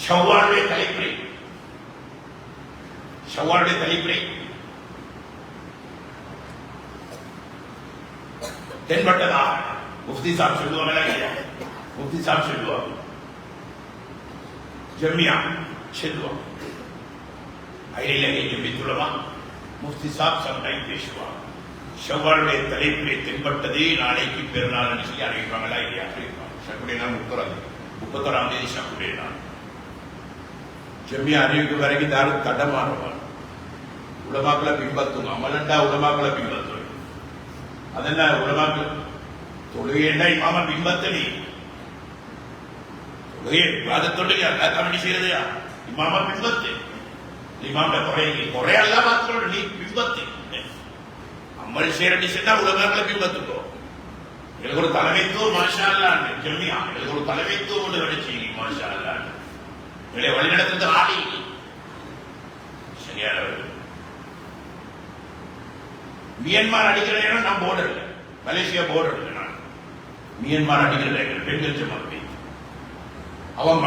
S1: ஷவ்வாலுடைய தலைப்பிறை தென்பட்டதா முஃப்தி சாப் சொல்லுவாங்க. முஃப்தி சாப் சொல்லுவாங்க. ஜமியா செல்வாங்க. அயிலே ஜமித்துலமா முஃப்தி சாப் சம்டைம் பேசுவாங்க. ஷவ்வாலுடைய தலைப்பிறை தென்பட்டதே நாளைக்கு பெருநாள் சொல்லி அறிவிப்பாங்களா இல்லையா? அறிவிப்பாங்க. ஷக்குடைய நாள் 31ஆம் தேதி ஷக்குடைய நாள். ஜமியா அறிவிப்பு வரைக்கும் யாரும் தடமாறுவாங்க. உலமாக்களை பின்பற்றும் அமலண்டா உலமாக்களை பின்பற்றும். அதென்ன உலமாக்கள் தொழுகைன்னா இமாம பின்பற்றணி தொழுகை கமிட்டி செய்யறதையா இமாம பின்பத்து இமாம குறையல்ல மாத்திரம் நீ பின்பத்து அமல் செய்யறடி சொன்னா உலமாக்களை பின்பற்றுக்கோ. எங்களுக்கு ஒரு தலைமைத்துவம் மாஷா அல்லாஹ் ஜமியா எங்களுக்கு ஒரு தலைமைத்துவம் ஒன்று கிடைச்சி மாஷா அல்லாஹ் எங்களை வழிநடத்துறது ஆடி சரியான. மியன்மார் அடிக்கிற இடம் நான் போர்டர் இல்லை. மலேசியா போர்டர் இல்லை. நான் மியன்மார் அடிக்கிற இடம் பெண்கள் ஜமாத்தை அவன்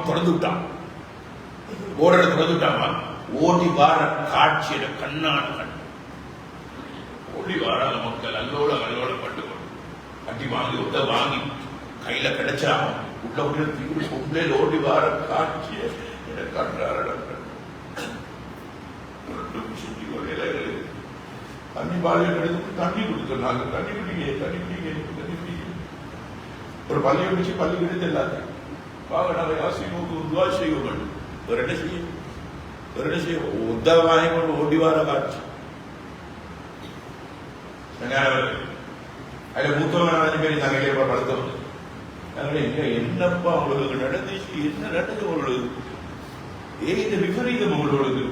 S1: திறந்து விட்டான். போர்டரை திறந்து விட்டான். ஓடி வார காட்சியில கண்ணான கண் ஓடி வார மக்கள் அல்லோட பட்டுக்கொண்டு கட்டி வாங்கி ஒத்த வாங்கி கையில கிடைச்சா உள்ள பொம்பளையில் ஓடி வார காட்சியை கண்டார தண்ணி பாலியல் எடுத்து தண்ணி கொடுத்துருந்தாங்க. தண்ணி குடிங்க. ஒரு பள்ளியை பிடிச்சி பள்ளி கிடைத்து எல்லாத்தையும் பாவனாவை ஆசைக்கு துவா செய்வோம். ஒரு என்ன செய்ய உத்த வாங்கி கொண்டு ஓடி வார காட்சி. அதுல மூத்தவங்க 5 பேர் நாங்கள் படுத்தவங்க. என்னப்பா உங்களுக்கு நடந்துச்சு? என்ன நடந்தது உங்களுக்கு? இந்த விபரீதம் உங்களுக்கு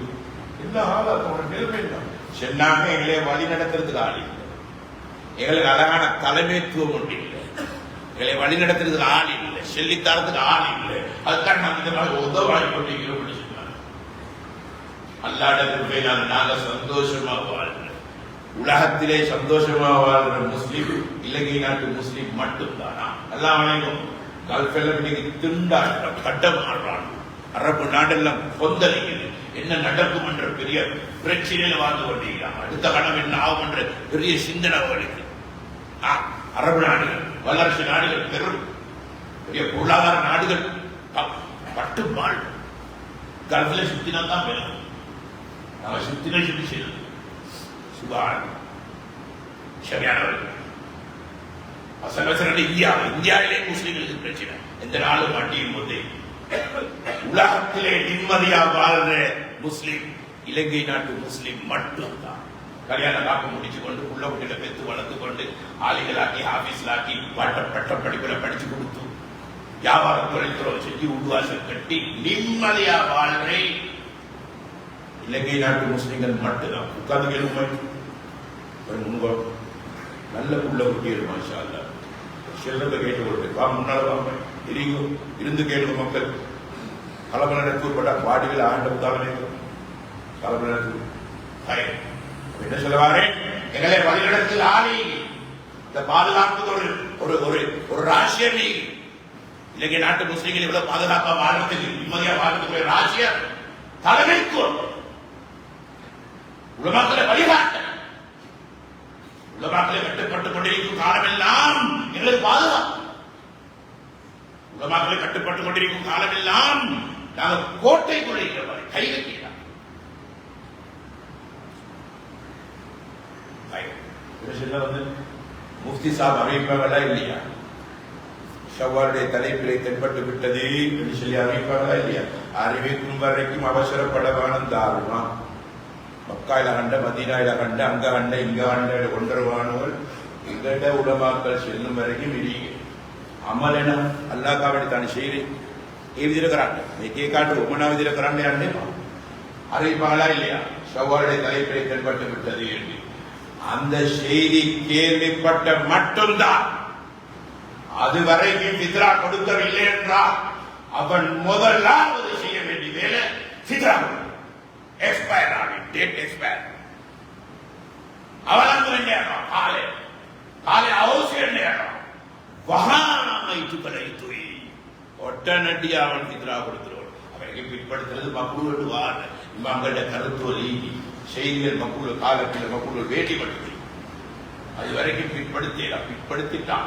S1: எல்லா ஆளாத்தோட நிலைமை தான் சொன்னாங்க. எங்களை வழி நடத்துறதுக்கு ஆள் இல்லை. எங்களுக்கு அழகான தலைமைத்துவம் ஒன்று இல்லை. எங்களை வழி நடத்துறதுக்கு ஆள் இல்லை. சொல்லித்தரத்துக்கு ஆள் இல்லை. அதுதான் நாங்கள் இந்த மாதிரி உதவாய் கொண்டிருக்கிறோம் சொன்னாங்க. அல்லாட கிருபையினால் நாங்க சந்தோஷமா வாழ்றோம். உலகத்திலே சந்தோஷமா வாழ்ற முஸ்லீம் இலங்கை நாட்டு முஸ்லீம் மட்டும்தானா? எல்லாம் வணங்கும். கல்ஃபெல்லாம் இன்னைக்கு திண்டாட்டம் கட்டமாடுறான். அரபு நாடெல்லாம் கொந்தளிக்குது. என்ன நடக்கும் என்ற பெரிய பிரச்சனையில வாழ்ந்து கொண்டிருக்கிறாங்க. அடுத்த கணம் என்ன ஆகும் என்ற பெரிய சிந்தனை அவர்களுக்கு. அரபு நாடுகள், வல்லரசு நாடுகள், பெரும் பெரிய பொருளாதார நாடுகள் பட்டுப்பாள் கல்ஃபில சுத்தினா தான் வேணும். நம்ம சுத்தின சுத்தி செய்யணும். சுபான் சரியானவர்கள் இந்தியாவிலே முஸ்லிம்களுக்கு பிரச்சனை. எந்த நாளும் அட்டியும் போதே உலகத்திலே நிம்மதியா வாழ்ற முஸ்லிம் இலங்கை நாட்டு முஸ்லிம் மட்டும்தான். கல்யாணம் காப்பு முடிச்சு கொண்டு உள்ள குட்டில பெத்து வளர்த்து கொண்டு ஆளிகளாக்கி ஆபீஸ்லாக்கி பட்ட படிப்புல படிச்சு கொடுத்து வியாபார தொழில்துறை செஞ்சு உள்வாசல் கட்டி நிம்மதியா வாழ்ற இலங்கை நாட்டு முஸ்லிம்கள் மட்டும்தான். உட்கார்ந்து கேளுமை நல்ல உள்ள குட்டிகள் மாஷா அல்லா செல்றதை கேட்டுக்கொண்டு வா முன்னால வாங்க தெரியும் இருந்து கேளுங்க மக்கள். கலப்பணத்துக்கு உட்பட்ட பாடிகள் ஆண்ட உதாரணம் கலப்பணத்துக்கு என்ன சொல்லுவாரு? எங்களை வழிநடத்தில் ஆளி இந்த பாதுகாப்பு ஒரு ஒரு ஒரு ராசியர் நீ இலங்கை நாட்டு முஸ்லிம்கள் இவ்வளவு பாதுகாப்பா வாழ்றதுக்கு நிம்மதியா வாழ்றதுக்கு ராசியர் தலைமைத்துவம் உலமாக்களை வழிகாட்ட உலமாக்களை கட்டுப்பட்டுக் கொண்டிருக்கும் காலமெல்லாம் எங்களுக்கு பாதுகாப்பு. உலமாக்களை கட்டுப்பட்டுக் கொண்டிருக்கும் காலமெல்லாம் நாங்கள் கோட்டை கொள்ளைகிற மாதிரி கை கட்டினார். முஃப்தி சாப் அறிவிப்பாங்களா இல்லையா? ஷவ்வாலுடைய தலைப்பிலை தென்பட்டு விட்டது என்று சொல்லி அறிவிப்பாங்களா இல்லையா? அறிவிக்கும் வரைக்கும் அவசரப்பட வேணும் தாருமா. மக்காயில கண்ட மதீனாயில கண்ட அங்க கண்ட இங்க கண்ட ஒன்றரவானவர் எங்கட உலமாக்கள் செல்லும் வரைக்கும் இடிங்க அமல் என்ன அல்லாஹ்காவடி தான் செய்கிறேன் ஏவிதிருக்கிறாங்க ஏகே காட்டு உமனாவிதிருக்கிறாங்க அண்ணே அறிவிப்பாங்களா இல்லையா? ஷவ்வாலுடைய தலைப்பிலை தென்பட்டு விட்டது என்று அந்த செய்தி கேள்விப்பட்ட மட்டும்தான் அதுவரைக்கும் ஃபித்ரா கொடுக்கவில்லை என்றால் அவன் முதலாவது செய்ய வேண்டிய வேலை ஃபித்ரா எக்ஸ்பயர் ஆகும். டேட் எக்ஸ்பயர் அவலங்கு நேரம் காலை காலை அவசியம் நேரம் வகாமைத்துக்களை தூய் ஒட்டநட்டி அவன் ஃபித்ரா கொடுத்துருவான். அவனுக்கு பிற்படுத்துறது மக்களோடு வார் இவங்களோட கருத்தோலி செய்திகள் மக்கள் காலத்தில் மக்கள் வேட்டி படுத்தி அது வரைக்கும் பிற்படுத்திட்டான்.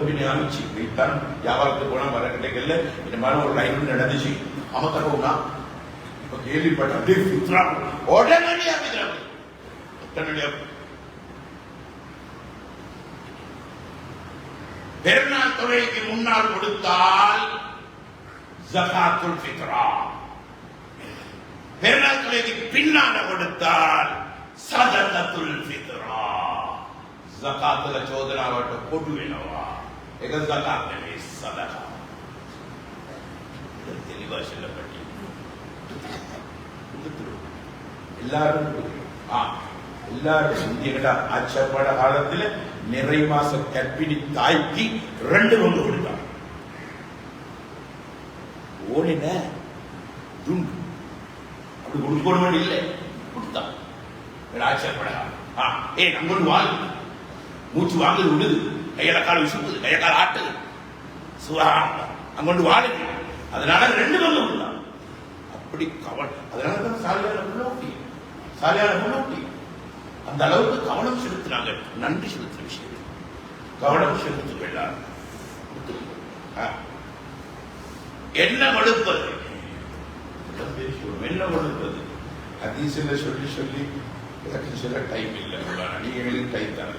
S1: பின்ன அமைச்சு வைத்தான் வியாபாரத்துக்கு போனா வர கிடைக்கல. இந்த மாதிரி ஒரு லைன் நடந்துச்சு அமக்கா இப்ப கேள்விப்பட்ட உடனடியா பெருநாள் தொகைக்கு முன்னால் கொடுத்தால் ஜகாத்துல் ஃபித்ரா, பெருநாள் தொகைக்கு பின்னால கொடுத்தால் சதகத்துல் ஃபித்ரா. ஜகாத்துல சோதனாவட்ட கொடுவேனவா எங்க ஜகாத்தே சதகா தெளிவா சொல்லப்பட்டு எல்லாரும் இந்திய ஆட்சேபட காலத்தில் நிறை மாச கற்பிணி தாய்க்கு 2 பங்கு கொடுத்தாங்க. ஓடின துண்டு அப்படி கொடுக்கணும் இல்லை கொடுத்தான் ஆட்சேபட. அங்கொண்டு வாழ் மூச்சு வாங்குது விடுது கையில கால் விசுக்குது கைய கால் ஆட்டுது சுகா அங்கொண்டு வாழுது. அதனால 2 பங்கு கொடுத்தான். அப்படி கவனம் அதனாலதான் சாலியான முன்னோட்டி அந்த அளவுக்கு கவனம் செலுத்தினாங்க. நன்றி செலுத்தின விஷயம் கவனம் செலுத்து வேண்டாம். என்ன கொடுப்பது என்ன கொடுப்பது ஹதீஸ்ல சொல்லி சொல்லி எனக்கு சில டைம் இல்லை. நீங்க டைம் தரல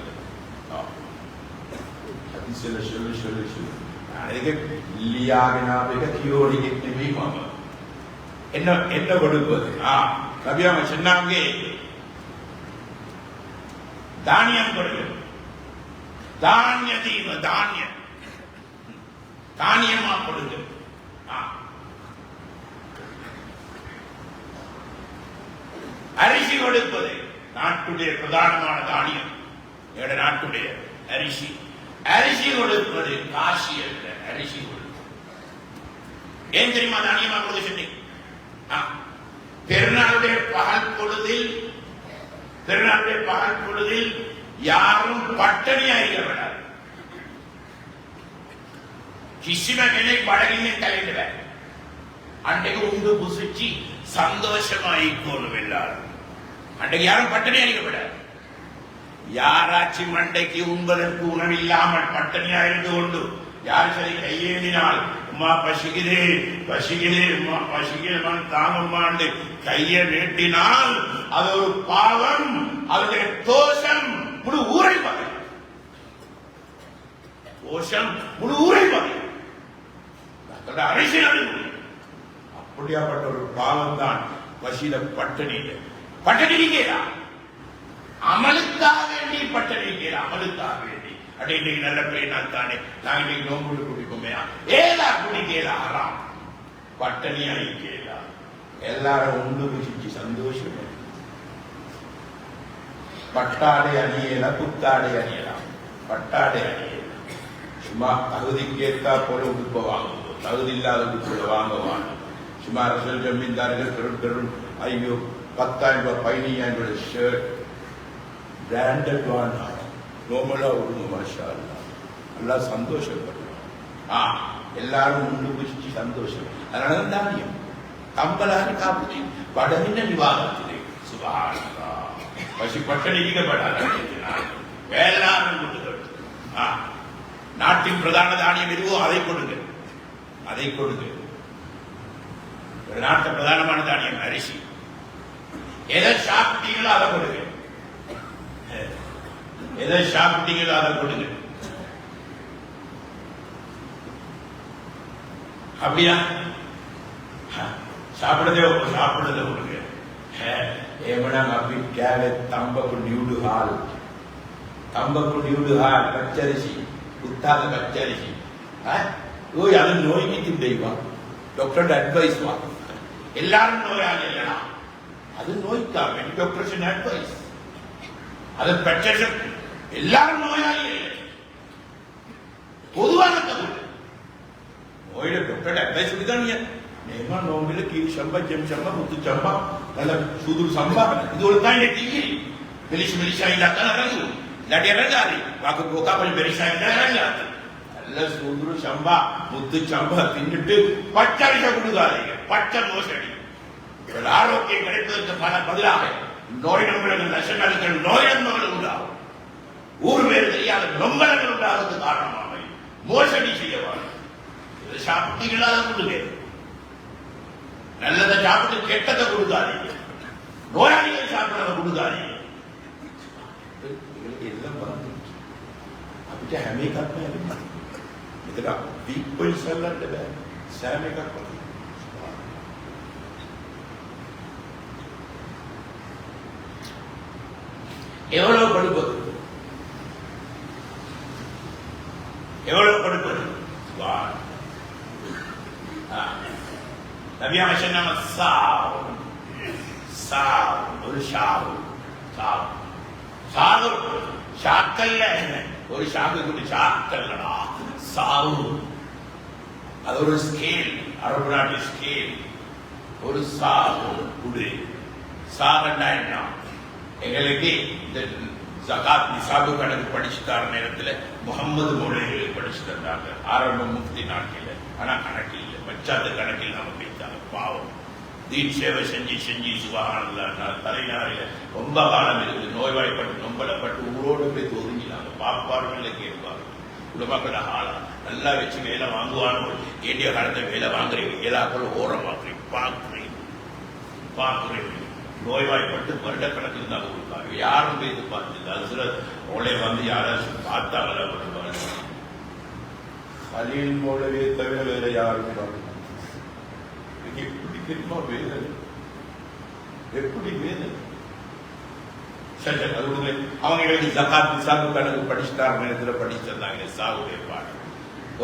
S1: ஹதீஸ்ல சொல்லி சொல்லி சொல்லி என்ன என்ன கொடுப்பது? நபியாம சொன்னாங்க தானியம் கொடுங்க. தானியம் தானியமா கொடுங்க. அரிசி கொடுப்பது நாட்டுடைய பிரதானமான தானியம். நாட்டுடைய அரிசி அரிசி கொடுப்பது காசி அல்ல அரிசி கொடுப்பது. ஏன் தெரியுமா தானியமா கொடுக்க சொன்னீங்க? பெருநாளுடைய பகல் பொழுதில் திருநாளுடைய பகல் பொழுதில் யாரும் பட்டணியாயிருக்கப்படாது. කිසිම කෙනෙක් බඩගින්නෙන් තැලෙන්න බෑ. අන්ටක උண்டு පුසිච්චි சந்தோஷமாய் கோல் வெள்ளார். அன்றைக்கு யாரும் பட்டணி அடிக்கப்படாது. யாராச்சும் அன்றைக்கு உண்பதற்கு உணவில்லாமல் பட்டணியா இருந்து கொண்டு யார் சரி கையேந்தினால் உமா பசிக்குதே பசிக்குதே உமா பசிக்கிறமான தாங்கம்மாண்டு கையை நீட்டினால் அது ஒரு பாவம், அதனுடைய தோஷம் முழு ஊரை வகை, தோஷம் முழு ஊரை வகை அரசியல். அப்படியாப்பட்ட ஒரு பாவம் தான் பசியில பட்டணி. பட்டணி நீங்களா அமலுக்காக வேண்டி பட்டணி நீங்களா அமலுக்காக வேண்டி அடே இன்னைக்கு நல்ல பிள்ளைனால் தானே நாங்க இன்னைக்கு நோம்பு குடிப்போமே ஏதா குடிக்கலா ஆறாம் பட்டணி அழிக்கலா எல்லாரும் உண்டு குடிச்சு சந்தோஷம். பட்டாடை அணியலா புத்தாடை அணியலாம், பட்டாடை அணியலாம். சும்மா தகுதிக்கேற்றா போல உடுப்ப வாங்குவோம், தகுதி இல்லாத உடுப்புல வாங்குவாங்க. சும்மா அரசியல் ஜமீன்தார்கள் பெரும் ஐயோ 10,000 ரூபாய் 15,000 ரூபாய் ஷர்ட் பிராண்டட் வாங்க நோமலா விடுங்க. மாஷா அல்லா, நல்லா சந்தோஷப்படுவோம். எல்லாரும் உண்டு குடிச்சு சந்தோஷம். அதனால தானியம் கம்பலான காப்பி படமின்ன நிவாரணத்திலே சுபாஷா பசி பட்டணிக்கப்படாத வேளாண் கொடுங்கள். நாட்டின் பிரதான தானியம் எதுவோ அதை கொடுங்க, அதை கொடுங்க. நாட்டு பிரதானமான தானியம் அரிசி. எதை சாப்பிட்டீங்களோ அதை கொடுங்க, எதை சாப்பிட்டீங்களோ அதை கொடுங்க. அப்படியா சாப்பிடுறதே கொடுங்க. එමනම් අපි කෑවේ තඹපු නියුඩු හාල්, තඹපු නියුඩු හාල් පච්චරිසි උත්තාද පච්චරිසි ඔය අද நோய்க்கு திண்டைவா டாக்டர் அட்வைஸ் வா எல்லாரும் நோயாளி இல்லையா அது நோய்க்காக வேண்டி டாக்டர் அட்வைஸ் அது பச்சரிசி எல்லாரும் நோயாளி இல்லை பொதுவான தகவல் நோயில டாக்டர் அட்வைஸ் விதானியா நேமா நோம்பில கீழ் சம்பா ஜெம் சம்பா முத்து சம்பா நல்ல சூதுரு சம்பா இது ஒரு தான் டிகிரி பெலிஷ் பெலிஷா இல்லாத அரங்கு இல்லாட்டி அரங்காரி வாக்கு போக்கா கொஞ்சம் பெரிசா இல்லாத நல்ல சூதுரு சம்பா முத்து சம்பா தின்னுட்டு பச்சரிசா கொடுக்காதீங்க. பச்சை மோசடி. ஆரோக்கியம் கிடைப்பதற்கு பல பதிலாக நோய் நம்பர்கள் லட்சங்கள் நோய் நம்பர்கள் உண்டாகும். ஊர் பேர் தெரியாத நம்பர்கள் உண்டாகிறது காரணமாக மோசடி செய்யவாங்க. இதை சாப்பிட்டீங்களா கொடுங்க, நல்லதை சாப்பிட்டு கெட்டதை கொடுக்காதீங்க, நோயாளிகள் சாப்பிடுறத கொடுக்காதீங்க. எல்லாம் අපිට හැම එකක්ම ලැබෙනවා. මෙතන people සල්ලන්න බෑ. සෑම එකක්ම எவ்வளவு கொடுப்பது, எவ்வளவு கொடுப்பது. நபியா சொன்னாங்க சாவு சாவு ஒரு ஷாவு சாவு சாவு ஷாக்கல்ல ஒரு ஷாக்கு கூட ஷாக்கல்லடா சாவு. அது ஒரு ஸ்கேல், அரபு நாட்டு ஸ்கேல். ஒரு சாவு குடு சாகண்டா என்ன எங்களுக்கு இந்த ஜகாத் நிசாபு கணக்கு படிச்சு தர நேரத்தில் முகமது மொழிகளை படிச்சு தந்தாங்க ஆரம்ப முஃப்தி நாட்டில். ஆனா கணக்கு இல்லை, பச்சாத கணக்கில் நாம பேசாங்க. பாவம் தீன் சேவை செஞ்சு செஞ்சு சுகானந்தா தலைநாளில ரொம்ப காலம் இருக்குது. நோய்வாய்ப்பட்டு நொம்பலப்பட்டு ஊரோடு போய் ஒதுங்கினாங்க. பாப்பார்கள் கேட்பார்கள் குடும்பங்கள ஆளா நல்லா வச்சு வேலை வாங்குவானோ ஏண்டிய காலத்தை வேலை வாங்குறீங்க, ஏதாக்கள் ஓரம் வாங்குறீங்க, பார்க்குறீங்க. நோய்வாய்ப்பட்டு வருடக்கணக்கில் தான் கொடுப்பாங்க. யாரும் போய் இது பார்த்தது அது சில ஓலை வந்து யாராச்சும் பார்த்தாங்களா கொடுப்பாங்க. அலின் போலவே தவிர வேற யாருமே எப்படி தெரியுமா வேதனை, எப்படி வேதனை. சரி அது அவங்க எங்களுக்கு ஜகாத் நிசாபு கணக்கு படிச்சுட்டார் நேரத்தில் படிச்சு தந்தாங்க. சாகுடைய பாடம்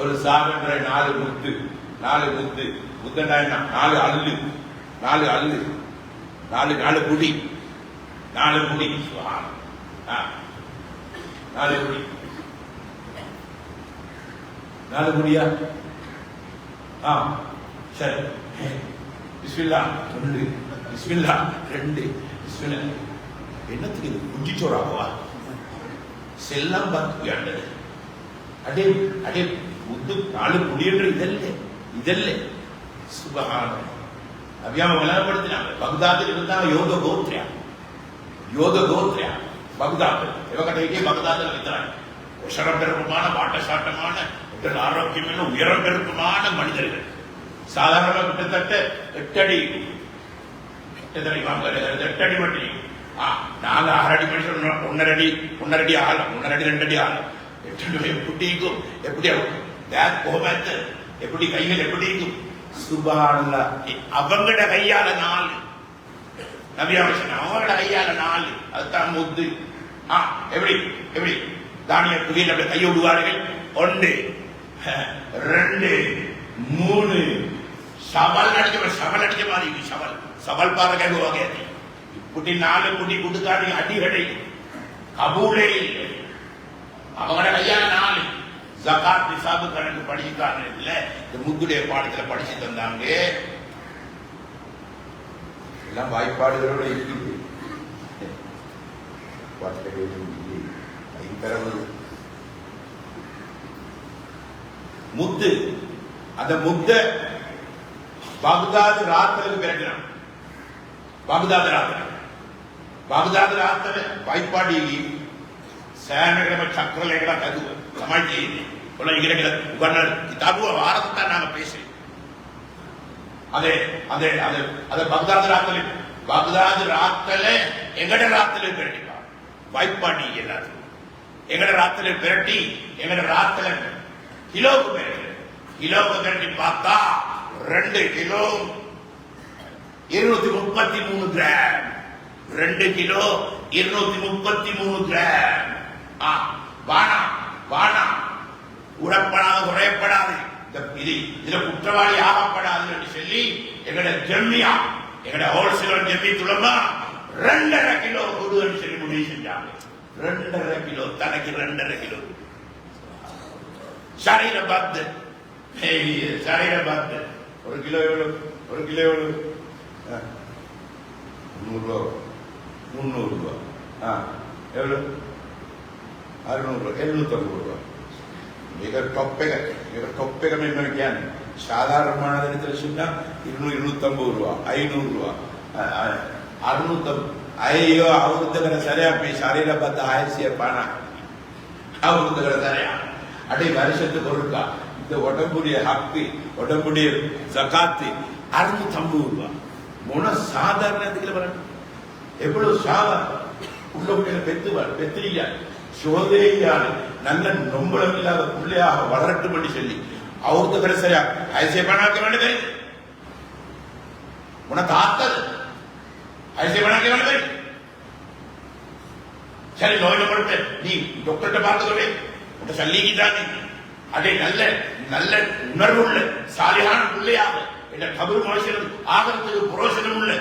S1: ஒரு சாகுன்ற 4 முத்து 4 முத்து முத்தண்டா 4 அல்லு 4 அல்லு 4 குடி 4 குடி 4 குடி 4 குடியா சரி. பிஸ்மில்லா 1 பிஸ்மில்லா 2 பிஸ்மில்லா என்னத்துக்கு இது குஞ்சிச்சோறாகவா செல்லம் பார்த்து வேண்டது அடே அடே முத்து 4 குடியேற்ற இதல்ல சுபஹான அபியாம விளம்பரப்படுத்தினாங்க. பக்தாதில் இருந்தாங்க யோக கோத்ரியா பக்தாத் இவக்கட்டைக்கே பக்தாதில் வைத்தாங்க. உஷரம் பெருப்பமான வாட்டசாட்டமான உடல் ஆரோக்கியமான உயரம் பெருப்பமான மனிதர்கள். சாதாரணமாக கிட்டத்தட்ட 8 அடி மட்டி. நாங்க 6 அடி மனுஷன் 1.5 அடி ஆகலாம், 1.5 அடி 2 அடி ஆகலாம். 8 அடி குட்டிக்கும் எப்படி போகத்து எப்படி கைகள் எப்படி இருக்கும் சுபான்ல அவங்களோட கையால 4 நபியாமசன் அவங்களோட கையால 4 அதுதான் முத்து. எப்படி எப்படி தானிய புகையில் அப்படி கையை விடுவார்கள். 1 2 3 சவல் அடிச்ச மாதிரி சவல் பாறை கேட்குவாங்க. இப்படி 4 குட்டி குடுக்காடி அடிகடை கபூலே இல்லை. அவங்களோட கையால 4 ஜகாத் நிசாபு கணக்கு படிச்சுக்காங்க. இல்ல இந்த முத்துடைய பாடத்துல படிச்சு தந்தாங்க. எல்லாம் வாய்ப்பாடுகளோட இருக்குது. முத்து அந்த முத்த பக்தாத் ராத்திரக்கு பிறக்கிறான். බගදාද රාත්තර වයිපාඩියගේ සෑනකම චක්‍රලයකට ඇදුව තමයි තියෙන්නේ. ඔන්න ඉගෙන ගන්න උගන්නන කිතාබුව வாரத்தை நாங்க பேசி அதே பக்தாத் ராத்தல எங்கட ராத்தல பிரட்டிப்பா வைப்பாடி எல்லாத்துக்கும் எங்கட ராத்தல பிரட்டி எங்கட ராத்தல கிலோவுக்கு பிரட்டி பார்த்தா 2 கிலோ 233 கிராம். 2 kilo 233 gram. வானா உடப்படாது குறையப்படாது இதுல குற்றவாளி ஆகப்படாது என்று சொல்லி எங்கட ஜெம்மியா எங்கட ஹோல்சேலர் ஜெம்மி துளமா 2.5 கிலோ கொடுன்னு சொல்லி முடிவு செஞ்சாங்க. 2.5 கிலோ தனக்கு 2.5 கிலோ சரீர பத்து 1 கிலோ எவ்வளவு 300 ரூபா 300 ரூபா எவ்வளவு 600 ரூபா 750 ரூபா. மிக தொப்பைகம் என்ன சாதாரணமான இடத்துல சொன்னா 200-250 ரூபா 500 ரூபா 650. ஐயோ அவருத்தகர சரியா போய் சரீர பார்த்து ஆயிரசிய பானா அவருத்தகர சரியா அடை வருஷத்துக்கு ஒருக்கா இந்த உடம்புடைய ஹக்கு உடம்புடைய ஜகாத்து 650 ரூபா. முன சாதாரணத்துக்கு வரணும். எவ்வளவு சாதாரண உள்ள பெத்திரியா சோதனையான நல்ல நொம்பளம் இல்லாத பிள்ளையாக வளரட்டும் என்று சொல்லி அவருக்கு சரியா ஐசிய பண்ணாக்க வேண்டியது உனக்கு ஆத்தது ஐசிய பண்ணாக்க வேண்டியது. சரி நோயில படுத்த நீ டாக்டர்கிட்ட பார்த்துக்கவே உன்னை சொல்லிக்கிட்டானே அதே நல்ல நல்ல உணர்வுள்ள சாலியான பிள்ளையாக என்ற கபரு மனுஷன் ஆகிறதுக்கு புரோசனம் உள்ள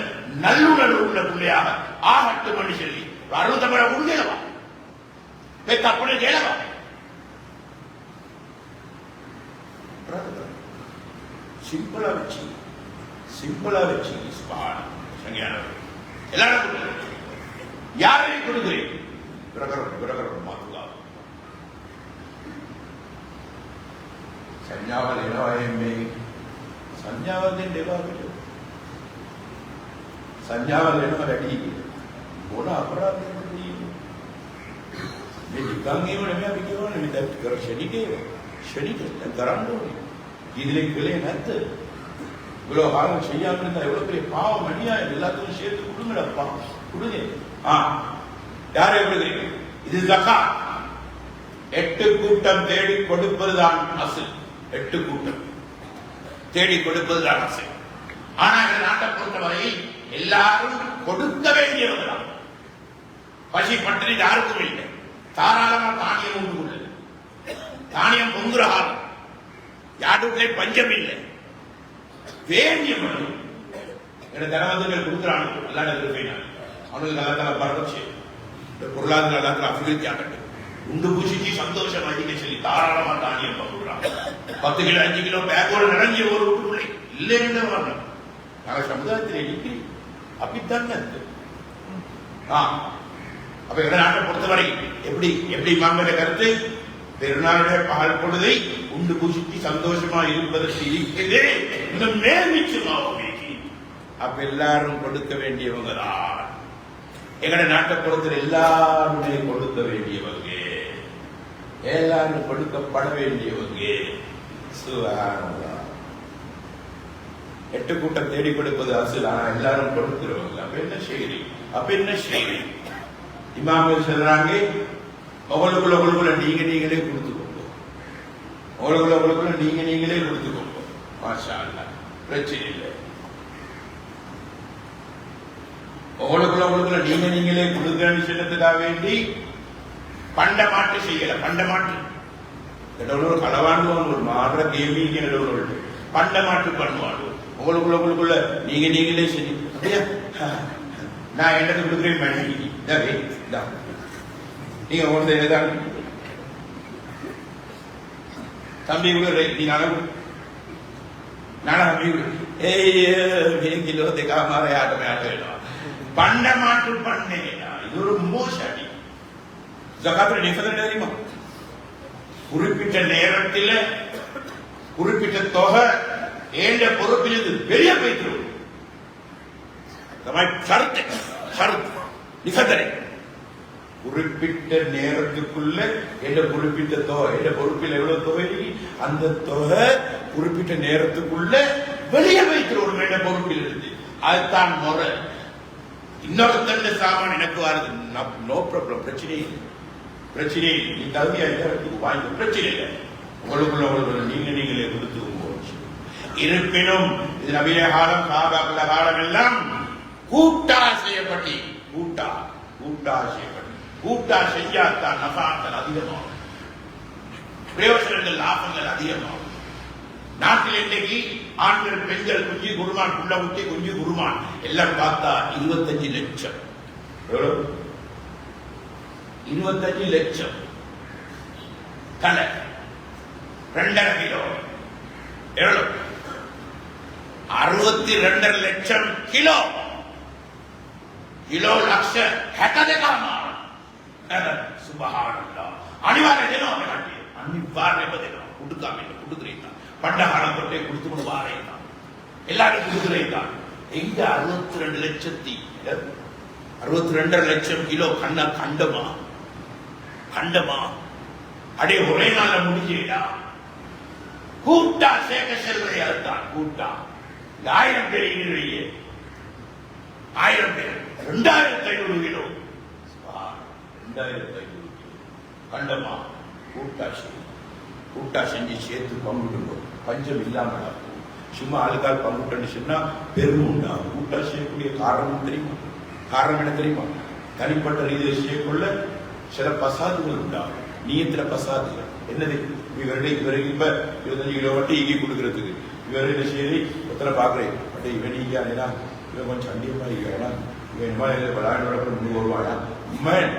S1: நல்லுணர்வு உள்ள பிள்ளையாக ஆகட்டும் என்று சொல்லி 60 உறுதியவா தப்புன்னு கேளவா சிம்பிளா வச்சு எல்லாரும் யாரையும் கொடுக்கிறேன் மாத்துக்கா संजावल रेडी बोला अपराध இதுல கிளை நத்து இவ்வளவு காலம் செய்யாம இருந்தா எவ்வளவு பெரிய பாவம் அநியாயம் எல்லாத்துக்கும் சேர்த்து கொடுங்கடப்பா கொடுங்க. யாரை கொடுக்குறீங்க? இது ஜகாத். 8 கூட்டம் தேடி கொடுப்பதுதான் அசல். 8 கூட்டம் தேடி கொடுப்பதுதான் அசல். ஆனா இந்த நாட்டை பொறுத்தவரையில் எல்லாரும் கொடுக்க வேண்டியவர்களாம். பசி பட்டினி யாருக்கும் இல்லை. தாராளமா தானியம் உண்டு கொள்ள தானியம் பொங்குற காலம் யாருக்குள்ளே பஞ்சம் இல்லை. வேண்டிய மட்டும் தனவந்தர்கள் கொடுக்குறாங்க. நல்லா அவனுக்கு நல்லா பரவச்சு இந்த பொருளாதார எல்லாத்துல அபிவிருத்தி ஆகட்டும் உண்டு பூசிச்சு சந்தோஷம் அதிக சொல்லி தாராளமா தானியம் பங்குறாங்க. 10 கிலோ 5 கிலோ பேக்கோடு நிறைஞ்ச ஒரு வீட்டுக்குள்ளே இல்லைன்னு வரணும். நாங்க சமுதாயத்தில் இருக்கு அப்படித்தான் அப்ப எங்க நாட்டை பொறுத்தவரை எப்படி எப்படி மாங்கட கருத்து பெருநாளுடைய பகல் பொழுதை உண்டு பூசித்து சந்தோஷமா இருப்பதற்கு இருக்கிறதே இன்னும் மேல்மிச்சமாகும். அப்ப எல்லாரும் கொடுக்க வேண்டியவங்க தான். எங்கட நாட்டை பொறுத்தவரை எல்லாருமே கொடுக்க வேண்டியவங்க, எல்லாரும் கொடுக்கப்பட வேண்டியவங்க. எட்டு கூட்டம் தேடி கொடுப்பது அசல், ஆனா எல்லாரும் கொடுக்கிறவங்க. அப்ப என்ன செய்கிறீங்க? அப்ப என்ன செய்கிறீங்க? இமாம்கள் சொல்றாங்க, உங்களுக்குள்ள நீங்களே கொடுத்துக்கோங்க, உங்களுக்குள்ள நீங்களே கொடுத்துக்கோங்க. மாஷா அல்லாஹ், பிரச்சனை இல்லை. உங்களுக்குள்ள நீங்களே கொடுக்கணும்னு சொன்னதுக்காக வேண்டி பண்ட மாட்டு செய்யல. பண்ட மாட்டு களவாண்டு ஒரு மாடுற கேள்வி பண்ட மாட்டு பண்ணுவாங்க. உங்களுக்குள்ள நீங்களே சரி. அப்படியா? நான் என்னது கொடுக்குறேன் மனைவி, நீங்க உங்க ஏதாவது தம்பி நீ நானா கிலோ தேக்கா மாற ஆட்டம் பண்ட மாட்டு பண்ணேடா. இது ஒரு மோசடி. ஜகாத்துல நிபந்தனை தெரியுமா? குறிப்பிட்ட நேரத்தில் குறிப்பிட்ட தொகை ஏண்ட பொறுப்பிலிருந்து வெளியே போய்த்து நிபந்தனை. குறிப்பிட்ட நேரத்துக்குள்ள என்ற குறிப்பிட்ட தொகை என்ற பொறுப்பில் எவ்வளவு தொகை அந்த தொகை குறிப்பிட்ட நேரத்துக்குள்ள வெளியே வைக்கிறோம் என்ற பொறுப்பில் இருந்து. அதுதான் முறை. இன்னொருத்தண்ட சாமான் எனக்கு வருது, நோ ப்ராப்ளம், பிரச்சனை இல்லை, பிரச்சனை இல்லை. நீ தகுதியா வாங்கி பிரச்சனை இல்லை. உங்களுக்குள்ள நீங்களே கொடுத்து இருப்பினும் இது நவீன காலம் சாதாரண காலம் எல்லாம் கூட்டா செய்யப்பட்டு கூட்டா செய்யாதான் நசாக்கள் அதிகமாகும், பிரயோஜனங்கள் லாபங்கள் அதிகமாகும். நாட்டில் இன்றைக்கு ஆண்கள் பெண்கள் குஞ்சு குருமான் புள்ள குட்டி குஞ்சு குருமான் எல்லாம் பார்த்தா 25 லட்சம். 25 லட்சம் தலை 2.5 கிலோ எவ்வளவு? 62 லட்சம் கிலோ. கிலோ லட்ச சுபஹானல்லாஹ். அனிவார்ய தினம் அனிவார்ய தினம் கொடுக்கிறீங்க. பண்ட காலம் தொட்டே கொடுத்து வாரேன் எல்லாரும் கொடுக்கிறேன். எங்க 62 லட்சம் கிலோ கண்டமா அடே ஒரே நாள்ல முடிஞ்சா கூட்டா சேர்க்க செல்வதை அதுதான் கூட்டா. 1000 பேர் இங்கே 1000 பேர் 2500 கிலோ 2500 கிலோ கண்டமா கூட்டா செஞ்சு சேர்த்து பங்குடுவோம். பஞ்சம் இல்லாம சும்மா ஆளுக்கால் பங்குட்டன்னு சொன்னா பெருமை உண்டாகும். கூட்டா செய்யக்கூடிய காரணம் தெரியுமா? காரணம் என்ன தெரியுமா? தனிப்பட்ட ரீதியை செய்யக்குள்ள சில பசாதுகள் உண்டாகும். நீயத்துல பசாதுகள் என்னது? இவருடைய இப்ப 25 கிலோ வட்டி இங்கே கொடுக்கறதுக்கு இவருடைய செய்தி ஒருத்தனை பாக்குறேன். பட்டே இவன் ஈக்கானா இவன் கொஞ்சம் சண்டியமா ஈக்கானா இவன் இமாலயில விளையாட முன்னு வருவானா உண்மைன்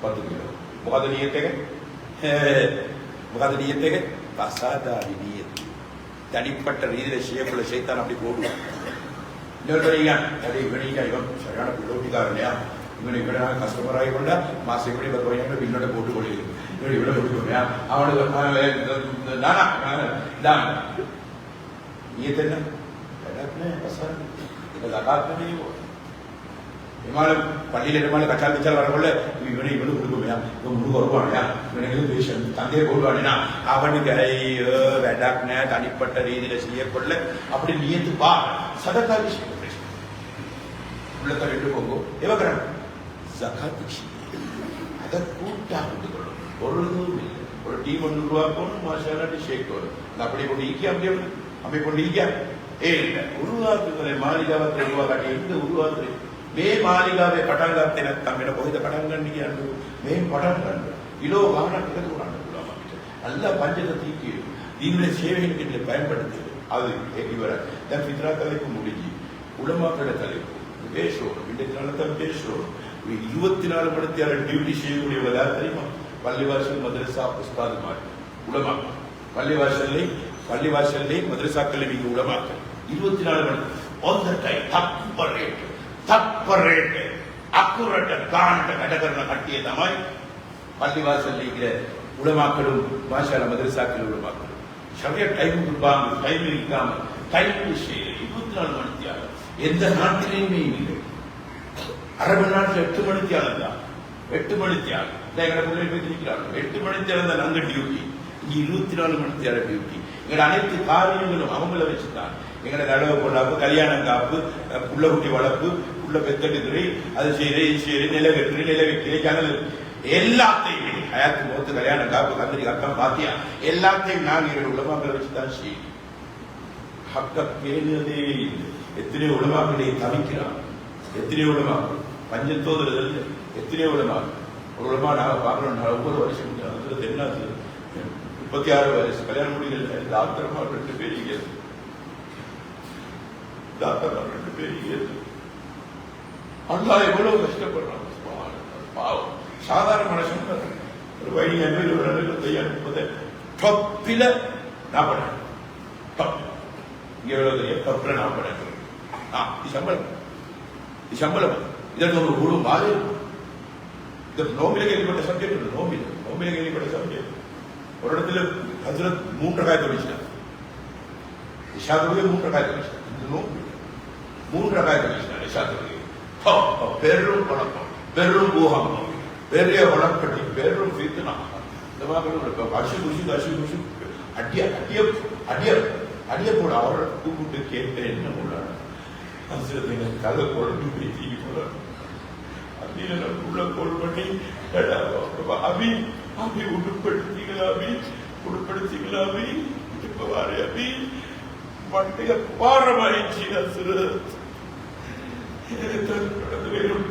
S1: 10 கிலோ මොකද නියත එක පසාදාවි නියත. தனிப்பட்ட ரீதியில செய்யக்குள்ள சைத்தான் அப்படி போடுவான். இவன் சரியான பிள்ளோட்டிக்காரனையா இவனை இவனை கஸ்டமர் ஆகி கொண்டா மாசம் இப்படி 10 பின்னோட போட்டு கொள்ளிருக்கு. இவன் இவ்வளவு கொடுக்குறோம்யா அவனுக்கு நானா நீயத் என்ன விமானம் பள்ளியில் இடமான கச்சால் கச்சால் வரக்குள்ள இவனை இவனு கொடுக்குமையா இவன் முழு வருவானையா இவனுக்கு பேஷன் தந்தையை போடுவானேனா அவனுக்கு ஐயோ வேண்டாக்குன தனிப்பட்ட ரீதியில செய்யக்கொள்ள அப்படி நியத்து பா சதக்கா விஷயம் உள்ளத்தை ரெண்டு போகும் எவக்கிறான் ஜகாத் அதை கூட்டா கொண்டு கொள்ளும். பொருளும் இல்லை. ஒரு டீ ஒன்று உருவாக்கணும் மாசாலாட்டி சேர்க்கணும். அப்படி கொண்டு ஈக்கியா அப்படி கொண்டு ஈக்கியா இல்ல உருவாக்குகிற மாளிகாவத்தை உருவாக்காட்டி எந்த உருவாக்குறது මේ මාලිගාවේ පටන් ගත්තේ නැත්නම් වෙන කොහෙද පටන් ගන්න කියන්නේ මේ පටන් ගන්න கிலோ வாகனம் எடுத்து கொண்டாந்து අපිට நல்ல பஞ்சத தீக்கி தீவிர சேவைகளுக்கு பயன்படுத்துது. அது இவர දැන් ஃபித்ரா தலைப்பு முடிஞ்சு உலமாக்கள தலைப்பு பேசணும். இன்றைக்கு நாளத்தான் பேசணும். 24 மணி நேரம் டியூட்டி செய்யக்கூடியவங்க யார் தெரியுமா? பள்ளிவாசல் மதரசா உஸ்தாதுமார் உலமாக்கள். பள்ளிவாசல்லே மதரசாக்கள் நீங்க உலமாக்கள் 24 மணி on the time தப்ப ரேட் අකුරට ගානට වැඩ කරන කට්ටිය තමයි පල්ලිවාසල් ඉන්න උලමාக்களும் මාෂාල්ලා මද්රසාකේ උලමාக்கள். ஷரியத் டைம் கொடுப்பாங்க, டைம் இருக்காம டைம் விஷயம் 24 மணி தியாகம். எந்த நாட்டிலையுமே இல்லை. அரபு நாட்டில் 8 மணி தியாகம் தான். 8 மணி தியாகம். எங்களை பிள்ளை பேசிக்கிறாங்க 8 மணி தியாகம் தான் நாங்க டியூட்டி. இங்க 24 மணி தியாகம் டியூட்டி. எங்களோட அனைத்து காரியங்களும் அவங்கள வச்சுதான். எங்களோட நடவு கொள்ளாப்பு, கல்யாணம் காப்பு, புள்ள குட்டி வளர்ப்பு, புள்ள பெத்தெடுக்கிறேன், அது செய்யறேன், இது செய்யறேன், நில வெட்டுறேன், நில வைக்கிறேன், ஜனல் எல்லாத்தையும் ஹயாத்து மோத்து, கல்யாணம் காப்பு, கந்திரி அக்கம் பாத்தியா எல்லாத்தையும் நாங்க எங்களோட உலமாக்களை வச்சுதான் செய்யும். ஹக்க பேணுதே இல்லை. எத்தனையோ உலமாக்களை தவிக்கிறான். எத்தனையோ உலமாக்கள் பஞ்சத்தோதுறது எத்தனையோ உலமாக்கள். ஒரு உலமா நாங்க பார்க்கணும். ஒவ்வொரு வருஷம் என்ன 36 வயசு கல்யாணம் முடியல. டாக்டர்மா 2 பேர் இங்கே, டாக்டர்மா 2 பேர் இங்கே. அல்லாஹ் எவ்வளவு கஷ்டப்படுறாங்க. பாவம். சாதாரண மனுஷன் ஒரு வழி 30 டொப்பில 40 டப் இங்க எவ்வளவு தெரியும்? டொப்பில 40. இது சம்பளம், இது சம்பளம். இதற்கு ஒரு குழு மாறி இந்த நோம்பில கேள்விப்பட்ட சப்ஜெக்ட். நோம்பில கேள்விப்பட்ட சப்ஜெக்ட். ஒரு இடத்துல ஹஜ்ரத் 3 ரகாயத் தொழிச்சார். இஷா தொழுகை 3 ரகாயத் தொழிச்சார். இந்த நோம்பு 3 ரகாயத் தொழிச்சார். இஷா தொழுகை பெரும் குழப்பம், பெரும் பூகம்பம், பெரிய வளர்ப்பட்டி, பெரும் ஃபீத்னா. இந்த மாதிரி அஷு குஷு அடிய போட அவரை கூப்பிட்டு கேட்ட என்ன போடாது கதை குழம்பு பேசிக்கு போல அப்படின்னு உள்ள கோல் பண்ணி அபி அபி உடுப்படுத்திங்களா அபி இப்ப வாரு அபி மண்டைய பாரமாயிடுச்சு. அசுர வேறும்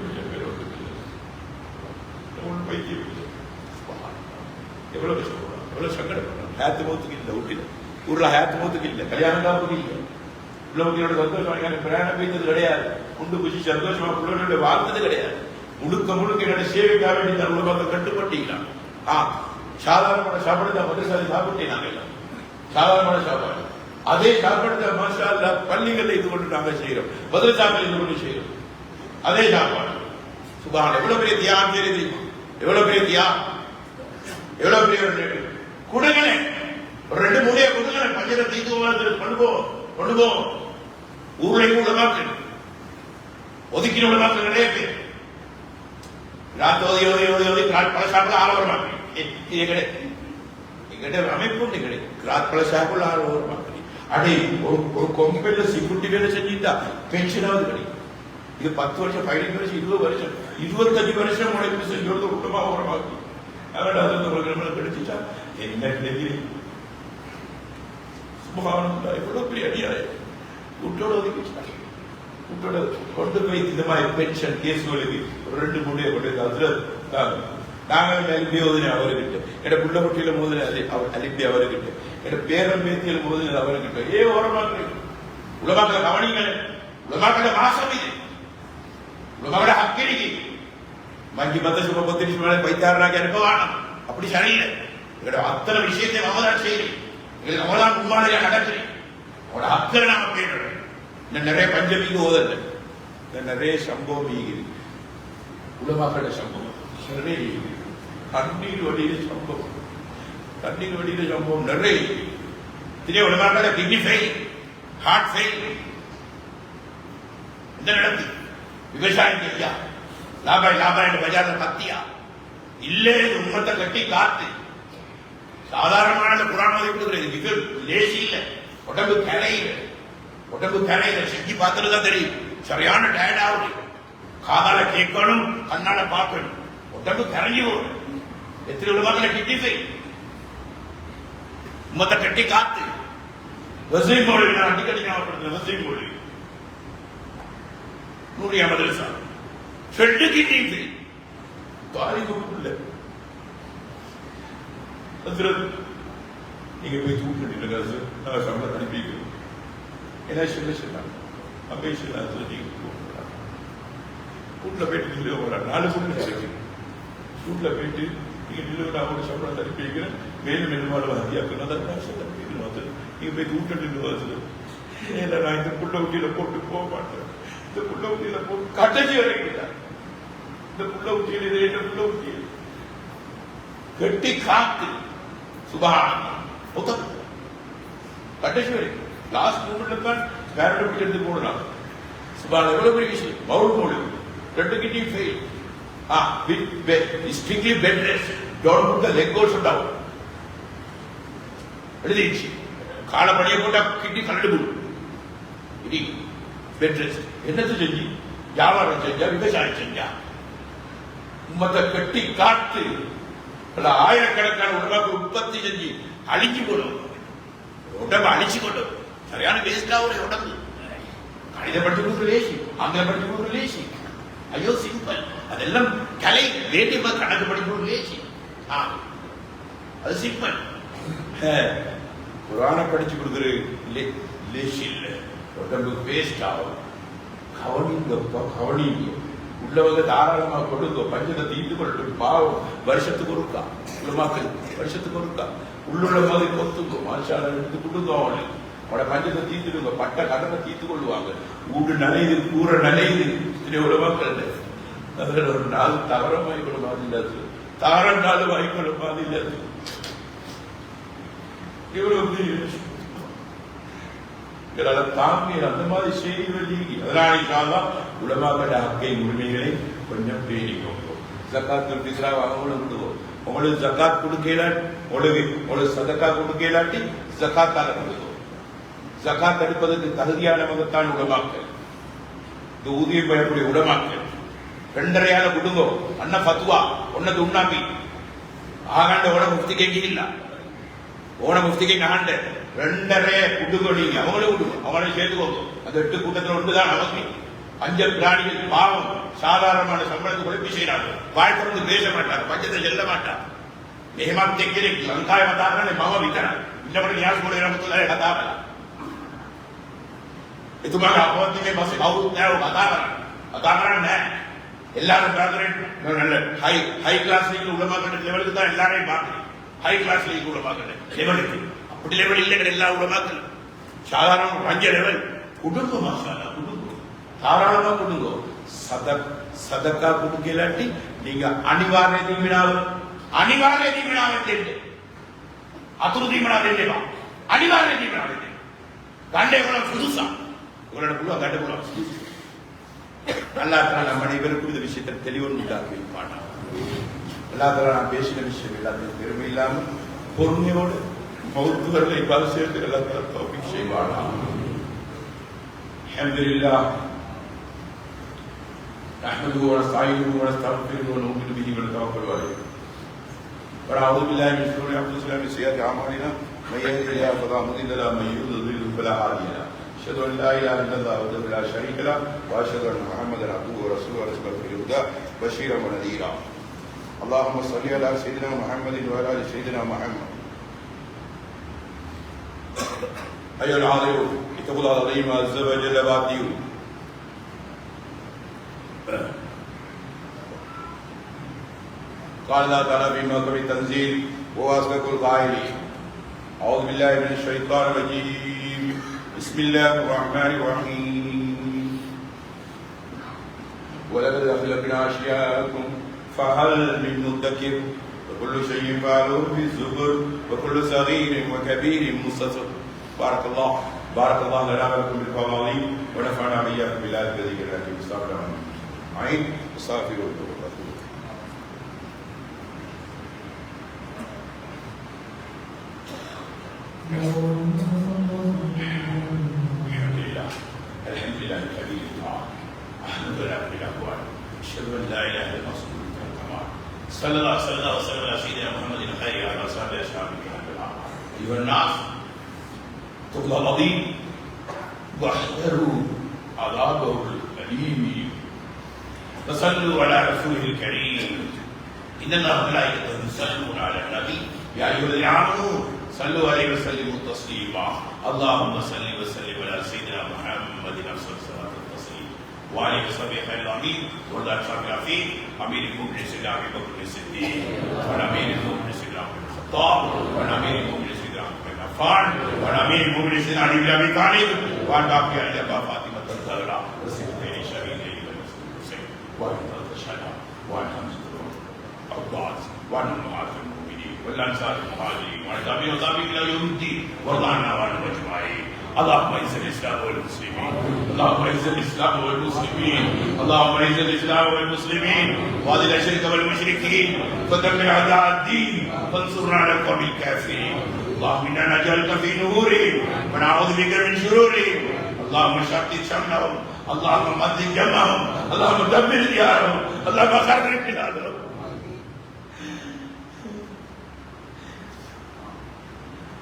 S1: எவ்வளவு கஷ்டப்படுறான், எவ்வளவு சங்கடப்படுறான். ஹேத்து மௌத்துக்கு இல்லை, ஊட்டில ஊர்ல ஹேத்து மௌத்துக்கு இல்லை, கல்யாணம் காப்புக்கு இல்லை. பிள்ளைகளோட சந்தோஷம் பிரயாணம் பெய்தது கிடையாது. உண்டு குச்சி சந்தோஷமா பிள்ளைகளோட வாழ்ந்தது கிடையாது. முழுக்க என்னோட சேவைக்காக வேண்டி தான் உலகத்தை கட்டுப்பட்டீங்களாம். சாதாரணமான சாப்பாடு தான் மதுரசாலை சாப்பிட்டேன். நாங்க எல்லாம் சாதாரணமான சாப்பாடு. அதே சாப்பாடு தான் மாஷா அல்லாஹ் பள்ளிகளை இது கொண்டு நாங்க செய்யறோம், மதுரசாக்கள் இது கொண்டு செய்யறோம். அதே சாப்பாடு சுபஹான். எவ்வளவு பெரிய தியாகம் தெரியுமா? எவ்வளவு பெரிய தியாகம், எவ்வளவு பெரிய கொடுங்களே. ஒரு 2-3 கொடுங்களே. பஞ்சத்தை தீர்த்து கொண்டு போ. ஊர்ல உலமாக்கள் ஒதுக்கின உலமாக்கள் நிறைய பேர். ராத் ஓதி பல சாப்பிட ஆரம்பமாக்கு எங்கிட்ட அமைப்பு ராத் பல சாப்பிட ஆரம்பமாக்கு. அடே ஒரு கொம்பெல்ல சிக்குட்டி வேலை செஞ்சுட்டா பென்ஷனாவது கிடைக்கும். இது 10 வருஷம், 15 வருஷம், 20 வருஷம், 25 வருஷம் உழைப்பு செஞ்சோடு குடும்பமா உரமாக்கி அவர்கள் கிடைச்சிச்சா என்ன கிடைக்கிறீங்க? எவ்வளவு பெரிய அடியாயம். வீட்டோட ஒதுக்கிச்சாங்க. வீட்டோட கொண்டு போய் இந்த மாதிரி பென்ஷன் கேஸ்களுக்கு 2-3 கொண்டு நாங்கள் அலிப்பி ஓதுன அவர்கிட்ட, என் புள்ள குட்டியில மோதின அலிப்பி அவர்கிட்ட, என் பேரன் பேத்தியில் மோதினது அவர்கிட்ட. ஓரமாக்கள் உலமாக்களை கவனிங்கள். உலமாக்களை மாசம் இது. உலமாவோட ஹக்கிரிக்கு மஞ்சி 10 30 பைத்தாரனாக இருக்க வேணும். அப்படி சரியில்லை. எங்களோட அத்தனை விஷயத்தை அவதான் செய்யறேன். எங்களுக்கு அவதான் உண்மையா நடக்கிறேன். அவனோட அக்கறை நாம பேசுறேன். நிறைய பஞ்சமிக்கு ஓதல்ல, நிறைய சம்பவம் ஈகுது. உலமாக்களோட சம்பவம் நிறைய கண்ணீர் வழியில சம்பவம், கண்ணீர் வழியில சம்பவம் நிறைய. இதே உலமாக்கள கிட்னி ஃபெயில், ஹார்ட் ஃபெயில். இந்த நடந்து விவசாயம் செய்யா லாபாய் பஜார்ல கத்தியா இல்லே உண்மத்தை கட்டி காத்து சாதாரணமான குரான் மதி கொடுக்குறது. இது லேசி இல்ல. உடம்பு கரையில செஞ்சு பார்த்துதான் தெரியும். சரியான டயர்ட் ஆகுது. காதால கேட்கணும், கண்ணால பார்க்கணும், உடம்பு கரைஞ்சி போகணும். எத்தனை உலகத்துல கிட்டி செய் உம்மத்தை கட்டி காத்து வசீம் மொழி நான் அடிக்கடி ஞாபகப்படுத்துறேன். வசீம் மொழி 100 மதரசா செட்டு கிட்டி செய் தாரிக்குள்ள நீங்க போய் தூக்கிட்டு நான் சம்பளம் அனுப்பிக்கிறோம். என்ன சொன்னாங்க அப்ப வீட்டுல போயிட்டு நிலுவை வர 4 பொண்ணு கிடைக்கும். வீட்டுல போயிட்டு நீங்க நிலுவை நான் ஒரு சம்பளம் அனுப்பி வைக்கிறேன். மேலும் மெல்லுமாடு ஹதியாக்கணும். நீங்க போய் வீட்டை நிலுவது நான் இந்த புள்ள ஊட்டியில போட்டு போக மாட்டேன். இந்த புள்ள ஊட்டியில போட்டு கட்டச்சி வரைக்கும் இந்த புள்ள ஊட்டியல் இது என்ன புள்ள ஊட்டியல் கெட்டி காத்து சுபஹானல்லாஹ் கடைசி வரைக்கும் லாஸ்ட் மூமெண்ட்ல தான் பேரண்ட் விட்டு எடுத்து போடுறாங்க. சுபஹானல்லாஹ் எவ்வளவு பெரிய விஷயம். பவுல் போடு 2 kidney fail. Strictly bed rest. Don't put the leg also down. எழுதிச்சு காலப்படியை போட்டா கிட்னி கரண்டு போடும். இது பெட் ரெஸ்ட். என்னது செஞ்சு வியாபாரம் செஞ்சா விவசாயம் செஞ்சா உம்மத்தை கட்டி காத்து பல ஆயிரக்கணக்கான உடம்பு உற்பத்தி செஞ்சு அழிச்சு போடும். உடம்பு அழிச்சு கொண்டும் சரியான வேஸ்டா ஒரு உடம்பு. கணிதம் படிச்சு கொடுக்குற லேசி, ஆங்கிலம் படிச்சு கொடுக்குற லேசி. ஐயோ சிம்பிள். அதெல்லாம் கலை வேண்டிய கணக்கு படிக்கணும் லேசி. அது சிம்பிள். குரான படிச்சு கொடுக்குற லேசி இல்ல. உடம்பு வேஸ்ட் ஆகும். கவனிங்கப்பா கவனிங்க. உள்ளவங்க தாராளமா கொடுங்க. பஞ்சத்தை தீர்த்து கொள்ளட்டும். பாவம் வருஷத்துக்கு ஒருக்கா உலமாக்கள் வருஷத்துக்கு ஒருக்கா உள்ளுள்ள மாதிரி கொத்துங்க. மாஷால எடுத்து கொடுங்க. அவனோட பஞ்சத்தை தீர்த்துடுங்க. பட்ட கடனை தீர்த்து கொள்ளுவாங்க. வீடு நனையுது, கூரை நனையுது. உலமாக்கள் அதில் ஒரு நாள் தவறம் வாய்க்கொள்ள மாதிரி இல்லாது, தாரம் நாள் வாய்க்கொள்ள மாதிரி இல்லாது. இவ்வளவு தாங்கி அந்த மாதிரி செய்திகள் நீங்கி அதனால்தான் உலமாக்கள ஹக்கை உரிமைகளை கொஞ்சம் பேணிக்கோங்க. ஜக்காத் பிஸ்ரா அவங்களும் கொடுவோம். உங்களுக்கு ஜக்காத் கொடுக்கலாட்டி உங்களுக்கு சதக்கா கொடுக்கலாட்டி ஜக்காத்தால கொடுக்கும். ஜக்காத் எடுப்பதற்கு தகுதியானவங்கத்தான் உலமாக்கள். இந்த ஊதியம் பெறக்கூடிய உலமாக்கள் 2.5 கொடுங்கோ. அண்ணா ஃபத்வா ஒன்னது உண்ணாமி ஆகாண்ட ஓட முஃப்தி கேட்க இல்ல. ஓன முஃப்தி கேட்க ஆண்ட 2.5 கொடுங்கோ. நீங்க அவங்களே கொடுங்க. அவங்களே சேர்த்துக்கோங்க. அந்த 8 கூட்டத்தில் ஒன்றுதான் நமக்கு. 5 பிராணிகள் பாவம் சாதாரணமான சம்பளத்தை உழைப்பு செய்யறாங்க. வாய் திறந்து பேச மாட்டாங்க. பஞ்சத்தை செல்ல மாட்டாங்க. මෙහෙමත් එක්කෙනෙක් ලංකාවේ කතා කරන්නේ මම විතරයි. ඉන්නකොට න්‍යාස පොළේ රමතුල්ලාගේ කතා කරා. එතුමාගේ අපෝත්තිගේ පස්සේ කවුරුත් නෑ කතා කරන්නේ. කතා කරන්නේ නෑ. எல்லாரும் பார்க்கிறேன் நல்ல ஹை கிளாஸ் லீக் உலமாக்கிற லெவலுக்கு தான் எல்லாரையும் பார்க்கிறேன். ஹை கிளாஸ் லீக் உலமாக்கிற லெவலுக்கு அப்படி லெவல் இல்லைங்கிற எல்லா உலமாக்கள் சாதாரண 5 லெவல் குடும்ப மசாலா குடும்பம் தாராளமா கொடுங்க. சதக்கா கொடுக்கலாட்டி நீங்க அனிவார்ய தீவினாவே அத்துரு தீவினாவே அனிவார்ய தீவினாவே கண்டே குலம் புதுசா உங்களோட குழு கண்டே குலம் புதுசு. அல்லாஹ் நம்ம அனைவருக்கும் இந்த விஷயத்தை தெளிவுன்னு உண்டாக்கி வைப்பானா. அல்லாஹ் நான் பேசின விஷயம் எல்லாத்தையும் பெருமை இல்லாமல் பொறுமையோடு மௌத்துவர்களை பல சேர்த்து எல்லாத்தையும் தௌஃபீக் செய்வானா. அல்ஹம்துலில்லாஹ் நஹ்மதுஹு வ நஸ்தஈனுஹு வ நஸ்தக்ஃபிருஹு வ நு'மினு பிஹி வ நதவக்கலு அலைஹி வ நஅஊது பில்லாஹி மின் ஷுரூரி அன்ஃபுஸினா வ மின் ஸய்யிஆத்தி அஅமாலினா மன் யஹ்திஹில்லாஹு ஃபலா முضில்ல லஹு வ மன் யுضلل ஃபலா ஹாதிய லஹு. أشهد أن لا إله إلا الله وحده لا شريك له وأشهد أن محمدا عبده ورسوله أرسله بالهدى بشيرا ونذيرا. اللهم صل على سيدنا محمد وعلى آل سيدنا محمد. أيها العاذرون اتقوا الله العظيم عز وجل وأطيعوه. قال الله تعالى في محكم التنزيل وهو أصدق القائلين. أعوذ بالله من الشيطان الرجيم. بسم الله الرحمن الرحيم. ولقد خلقنا أشياءكم فهل من مدكر وكل شيء فعلوه في الزبر وكل صغير وكبير مستطر. بارك الله لنا ولكم بالقرآن العظيم ونفعنا وإياكم بالآيات الذكر الحكيم. استغفر الله عين استغفر الله. الحمد لله الكبير الطاعة الحمد لله رب الأكوان أشهد أن لا إله إلا الله سبحانه وتعالى. صلى الله وسلم على سيدنا محمد الخير وعلى أصحابه أشهابه أيها الناس اتقوا الله العظيم واحذروا عذابه الأليم وصلوا على رسوله الكريم. إن الله وملائكته يصلون على النبي يا أيها الذين آمنوا صلوا عليه وسلموا تسليما. اللهم صل وسلم على سيدنا محمد أفضل الصلاة والتسليم وعلى وصحبه خير الأمين والله شافع فيه أمير المؤمنين سيدنا أبي بكر الصديق وأمير المؤمنين سيدنا عمر بن الخطاب وأمير المؤمنين سيدنا عثمان بن عفان وأمير المؤمنين سيدنا علي بن أبي طالب وعن باقي أهل فاطمة الزهراء وسيدنا شهيدين والحسين وعن الشهداء وعن خمسة أوقات وعن أمهات المؤمنين والأنصار المهاجرين وعن تابعين وتابعين إلى يوم الدين وارض عنا وعنهم أجمعين. اللهم اعز الاسلام والمسلمين، اللهم اعز الاسلام والمسلمين، اللهم اعز الاسلام والمسلمين، واذل الشرك والمشركين، ودمر اعداء الدين، فانصرنا على القوم الكافرين. اللهم انا نجعلك في نورهم ونعوذ بك من شرورهم. اللهم شتت شملهم، اللهم مزق جمعهم، اللهم دمر ديارهم، اللهم خرب بلادهم.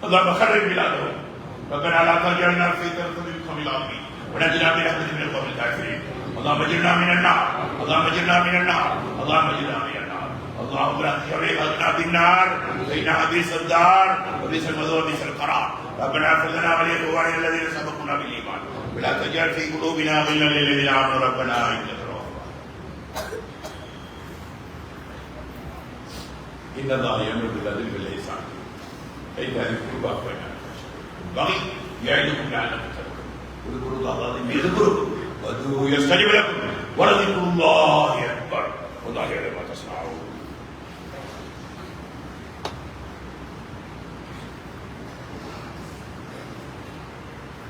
S1: اللهم خرب بلادهم. ربنا لا تجعلنا في ترتب القوم العظيم ونجنا برحمتك من القوم الكافرين. اللهم اجرنا من النار، اللهم اجرنا من النار، اللهم اجرنا من النار. اللهم لا تجعل خلقنا في النار فانها بئس الدار وبئس المثوى وبئس القرار. ربنا اغفر لنا ولاخواننا الذين سبقونا بالايمان ولا تجعل في قلوبنا غلا للذين امنوا ربنا انك رؤوف رحيم. ان الله يامر بالعدل والاحسان وايتاء ذي القربى وينهى بغي يعدكم لعلكم تتقون. اذكروا الله العظيم يذكركم وادعوه يستجب لكم ولذكر الله اكبر والله يعلم ما تصنعون.